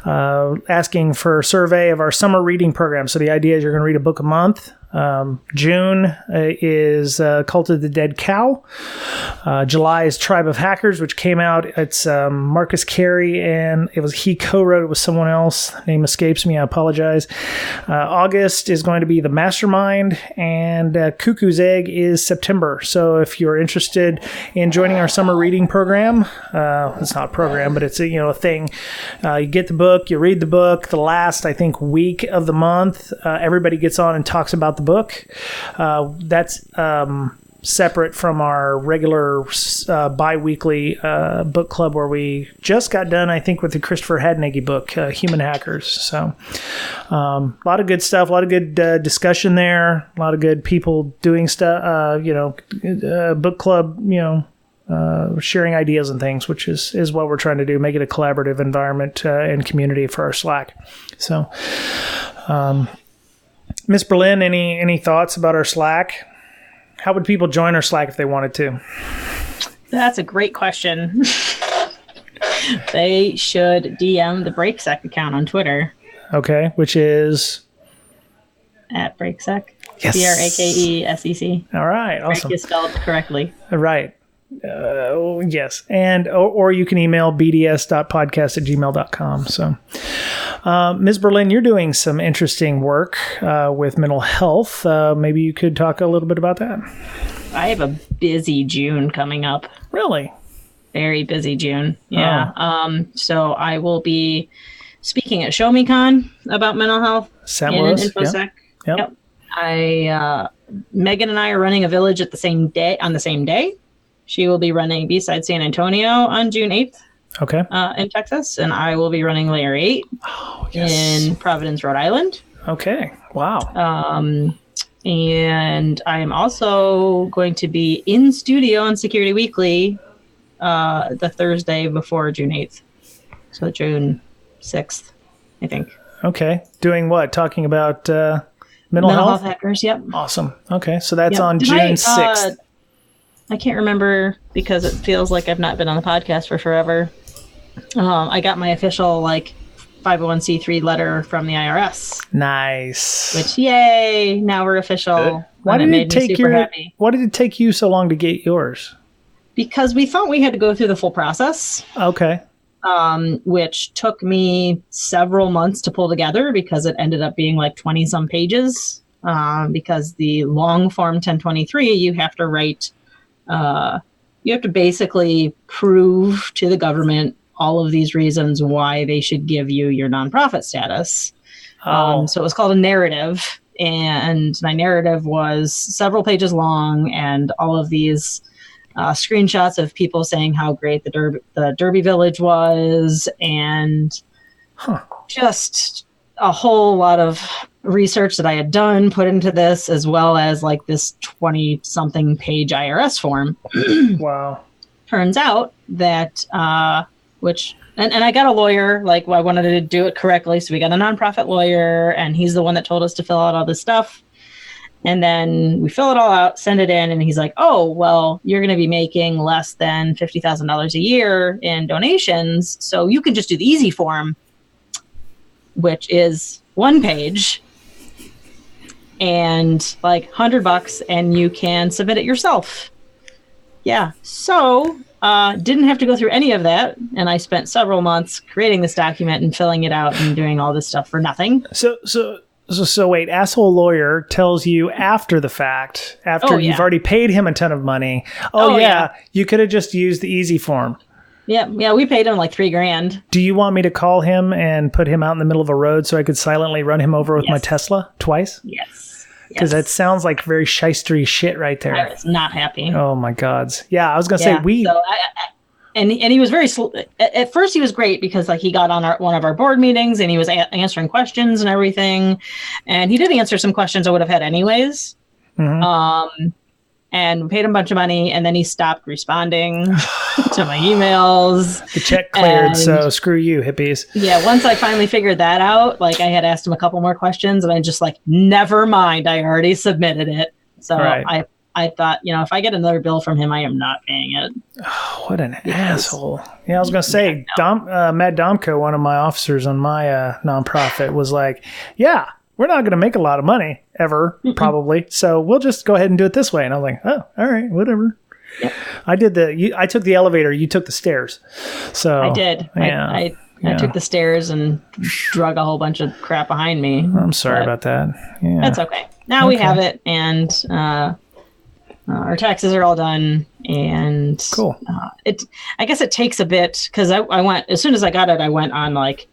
S1: asking for a survey of our summer reading program. So the idea is you're going to read a book a month. June is Cult of the Dead Cow. July is Tribe of Hackers, which came out. It's Marcus Carey, and he co-wrote it with someone else. Name escapes me. I apologize. August is going to be The Mastermind, and Cuckoo's Egg is September. So if you're interested in joining our summer reading program, it's not a program, but it's a thing. You get the book, you read the book. The last, I think, week of the month, everybody gets on and talks about the book. That's separate from our regular bi-weekly book club, where we just got done, I think, with the Christopher Hadnagy book, Human Hackers. So a lot of good stuff, a lot of good discussion there, a lot of good people doing stuff, book club, sharing ideas and things, which is what we're trying to do, make it a collaborative environment and community for our Slack. So Ms. Berlin, any thoughts about our Slack? How would people join our Slack if they wanted to?
S3: That's a great question. They should DM the Brakesec account on Twitter.
S1: Okay, which is?
S3: At Brakesec.
S1: Yes.
S3: BRAKESEC.
S1: All right, awesome.
S3: Break is spelled correctly.
S1: Right. Yes. And or you can email bds.podcast@gmail.com. So Ms. Berlin, you're doing some interesting work with mental health. Maybe you could talk a little bit about that.
S3: I have a busy June coming up.
S1: Really?
S3: Very busy June. Yeah. Oh. So I will be speaking at ShowMeCon about mental health
S1: St. Louis.
S3: InfoSec.
S1: Yep.
S3: Megan and I are running a village on the same day. She will be running B-Side San Antonio on June 8th.
S1: Okay.
S3: In Texas, and I will be running Layer 8 in Providence, Rhode Island.
S1: Okay. Wow.
S3: And I am also going to be in studio on Security Weekly the Thursday before June 8th. So June 6th, I think.
S1: Okay. Doing what? Talking about mental health
S3: hackers, yep.
S1: Awesome. Okay. So that's on June 6th.
S3: I can't remember because it feels like I've not been on the podcast for forever. I got my official 501c3 letter from the IRS.
S1: Nice.
S3: Which, yay! Now we're official.
S1: Good. Why did it take you so long to get yours?
S3: Because we thought we had to go through the full process.
S1: Okay.
S3: Which took me several months to pull together because it ended up being 20 some pages. because the long form 1023, you have to write, you have to basically prove to the government all of these reasons why they should give you your nonprofit status. So it was called a narrative, and my narrative was several pages long, and all of these screenshots of people saying how great the Derby Village was, and just a whole lot of research that I had done put into this, as well as like this 20-something page IRS form.
S1: Wow.
S3: Turns out that, and I got a lawyer, like I wanted to do it correctly. So we got a nonprofit lawyer, and he's the one that told us to fill out all this stuff. And then we fill it all out, send it in, and he's like, oh, well, you're going to be making less than $50,000 a year in donations. So you can just do the easy form, which is one page and like $100, and you can submit it yourself. Yeah. So didn't have to go through any of that. And I spent several months creating this document and filling it out and doing all this stuff for nothing.
S1: So wait, asshole lawyer tells you after the fact, after you've already paid him a ton of money. You could have just used the easy form.
S3: Yeah, we paid him like $3,000.
S1: Do you want me to call him and put him out in the middle of a road so I could silently run him over with my Tesla twice?
S3: Yes.
S1: Because that sounds like very shystery shit right there.
S3: I was not happy.
S1: Oh my gods. Yeah, I was gonna say
S3: So and he was very at first he was great because like he got on one of our board meetings and he was answering questions and everything, and he did answer some questions I would have had anyways. Mm-hmm. And we paid him a bunch of money, and then he stopped responding to my emails.
S1: The check cleared, so screw you, hippies.
S3: Yeah, once I finally figured that out, like I had asked him a couple more questions, and I just like, never mind, I already submitted it. So I thought, if I get another bill from him, I am not paying it.
S1: Oh, what an asshole. Yeah, I was going to say, Matt Domko, one of my officers on my nonprofit, was like, yeah, we're not going to make a lot of money ever, probably. So we'll just go ahead and do it this way. And I was like, oh, all right, whatever. Yep. I took the elevator. You took the stairs. So
S3: I did.
S1: Yeah.
S3: I took the stairs and drug a whole bunch of crap behind me.
S1: I'm sorry about that. Yeah.
S3: That's okay. Now we have it, and our taxes are all done. And
S1: cool.
S3: I guess it takes a bit because I went, as soon as I got it, I went on like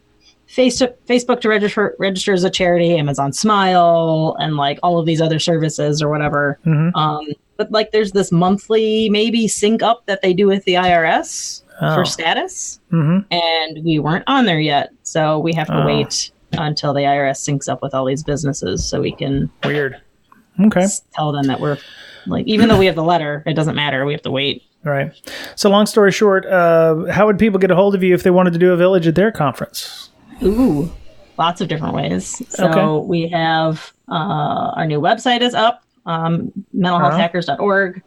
S3: Facebook to register as a charity, Amazon Smile, and like all of these other services or whatever. Mm-hmm. But like there's this monthly maybe sync up that they do with the IRS for status. Mm-hmm. And we weren't on there yet. So we have to wait until the IRS syncs up with all these businesses so we can tell them that we're like, even though we have the letter, it doesn't matter. We have to wait.
S1: Right. So long story short, how would people get a hold of you if they wanted to do a village at their conference?
S3: Ooh, lots of different ways. So we have our new website is up, mentalhealthhackers.org,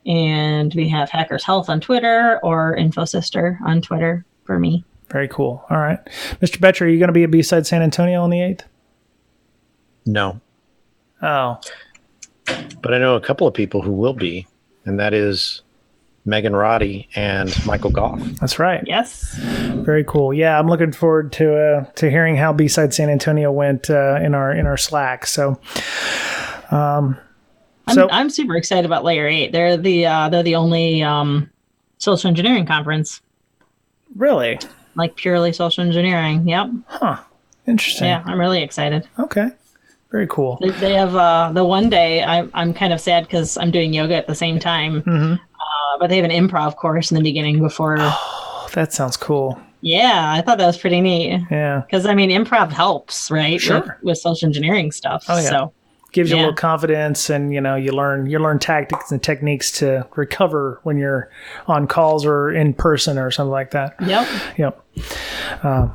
S3: and we have Hackers Health on Twitter or InfoSister on Twitter for me.
S1: Very cool. All right. Mr. Betcher, are you going to be at B-Side San Antonio on the 8th?
S2: No.
S1: Oh.
S2: But I know a couple of people who will be, and that is Megan Roddy and Michael Goff.
S1: That's right.
S3: Yes.
S1: Very cool. Yeah, I'm looking forward to hearing how B-Side San Antonio went in our Slack. So,
S3: I'm super excited about Layer 8. They're the only social engineering conference.
S1: Really?
S3: Like purely social engineering. Yep.
S1: Huh. Interesting.
S3: Yeah, I'm really excited.
S1: Okay. Very cool.
S3: They have the one day. I'm kind of sad because I'm doing yoga at the same time. Mm-hmm. But they have an improv course in the beginning before.
S1: Oh, that sounds cool.
S3: Yeah, I thought that was pretty neat.
S1: Yeah.
S3: Because, I mean, improv helps, right?
S1: Sure.
S3: With social engineering stuff.
S1: Oh, yeah.
S3: So,
S1: gives you a little confidence, and, you learn tactics and techniques to recover when you're on calls or in person or something like that.
S3: Yep.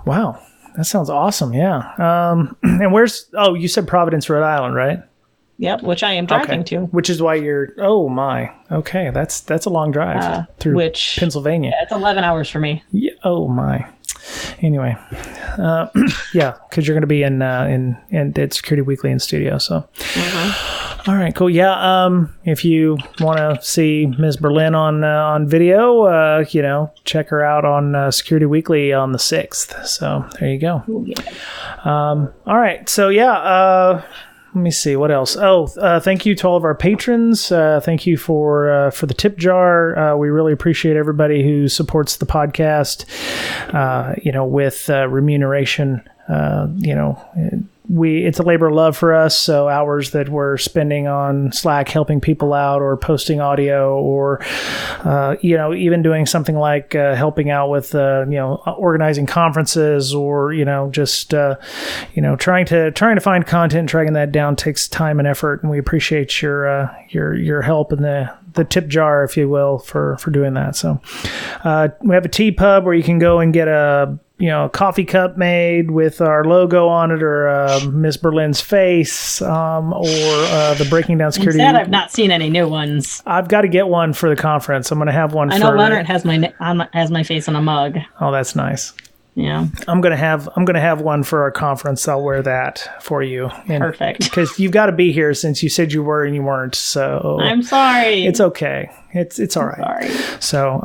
S1: Wow. That sounds awesome. Yeah. And you said Providence, Rhode Island, right?
S3: Yep, which I am driving to.
S1: Which is why oh my. Okay, that's a long drive through Pennsylvania.
S3: Yeah, it's 11 hours for me.
S1: Yeah, oh my. Anyway, yeah, because you're going to be in at Security Weekly in studio. So, All right, cool. Yeah, if you want to see Ms. Berlin on video, check her out on Security Weekly on the 6th. So there you go.
S3: Ooh, yeah.
S1: All right, so yeah. Let me see what else. Thank you to all of our patrons. Thank you for the tip jar. We really appreciate everybody who supports the podcast. With remuneration. It's a labor of love for us. So hours that we're spending on Slack helping people out, or posting audio, or even doing something like helping out with organizing conferences, or just trying to find content, tracking that down takes time and effort, and we appreciate your help in the tip jar, if you will, for doing that. So we have a TeePub where you can go and get a coffee cup made with our logo on it, or Miss Berlin's face, or the Breaking Down Security.
S3: Instead, I've not seen any new ones.
S1: I've got to get one for the conference. I'm going to have one.
S3: I know Leonard has my face on a mug.
S1: Oh, that's nice.
S3: Yeah,
S1: I'm gonna have one for our conference. I'll wear that for you.
S3: Perfect.
S1: Because you've got to be here, since you said you were and you weren't. So
S3: I'm sorry.
S1: It's okay. It's all right.
S3: Sorry.
S1: So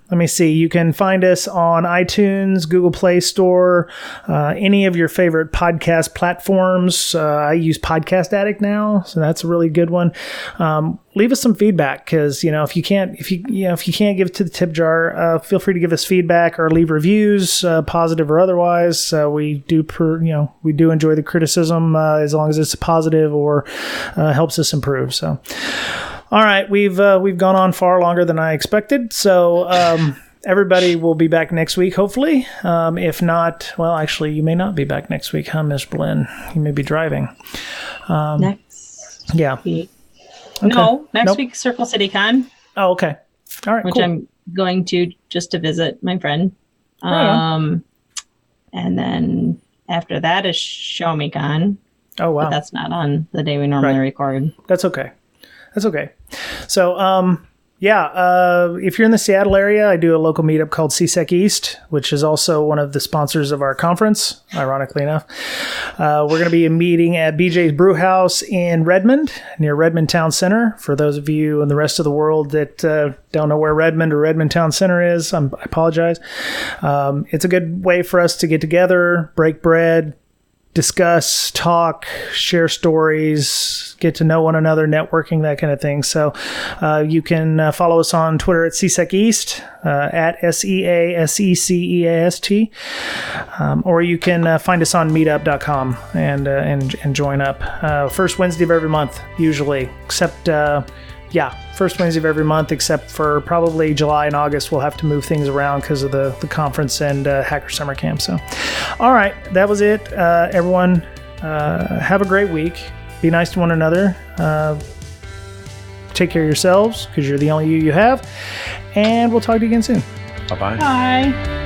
S1: let me see. You can find us on iTunes, Google Play Store, any of your favorite podcast platforms. I use Podcast Addict now, so that's a really good one. Leave us some feedback, because if you can't give it to the tip jar, feel free to give us feedback or leave reviews, positive or otherwise. We do enjoy the criticism, as long as it's positive or helps us improve. So. All right, we've gone on far longer than I expected, so everybody will be back next week, hopefully. If not, well, actually, you may not be back next week, huh, Miss Blinn? You may be driving.
S3: Next week.
S1: Okay.
S3: No, next week, Circle City Con.
S1: Oh, okay. All right,
S3: which
S1: cool.
S3: I'm going to just to visit my friend.
S1: Right.
S3: And then after that is Show Me Con.
S1: Oh, wow.
S3: But that's not on the day we normally record.
S1: That's okay. So, if you're in the Seattle area, I do a local meetup called CSEC East, which is also one of the sponsors of our conference, ironically enough. We're going to be meeting at BJ's Brewhouse in Redmond, near Redmond Town Center. For those of you in the rest of the world that don't know where Redmond or Redmond Town Center is, I apologize. It's a good way for us to get together, break bread, discuss, talk, share stories, get to know one another, networking, that kind of thing. So you can follow us on Twitter at CSEC East, at SEASECEAST, or you can find us on meetup.com and join up. First Wednesday of every month, usually, except... first Wednesday of every month, except for probably July and August. We'll have to move things around because of the conference and Hacker Summer Camp. So, all right, that was it. Everyone, have a great week. Be nice to one another. Take care of yourselves, because you're the only you have. And we'll talk to you again soon.
S2: Bye-bye.
S3: Bye.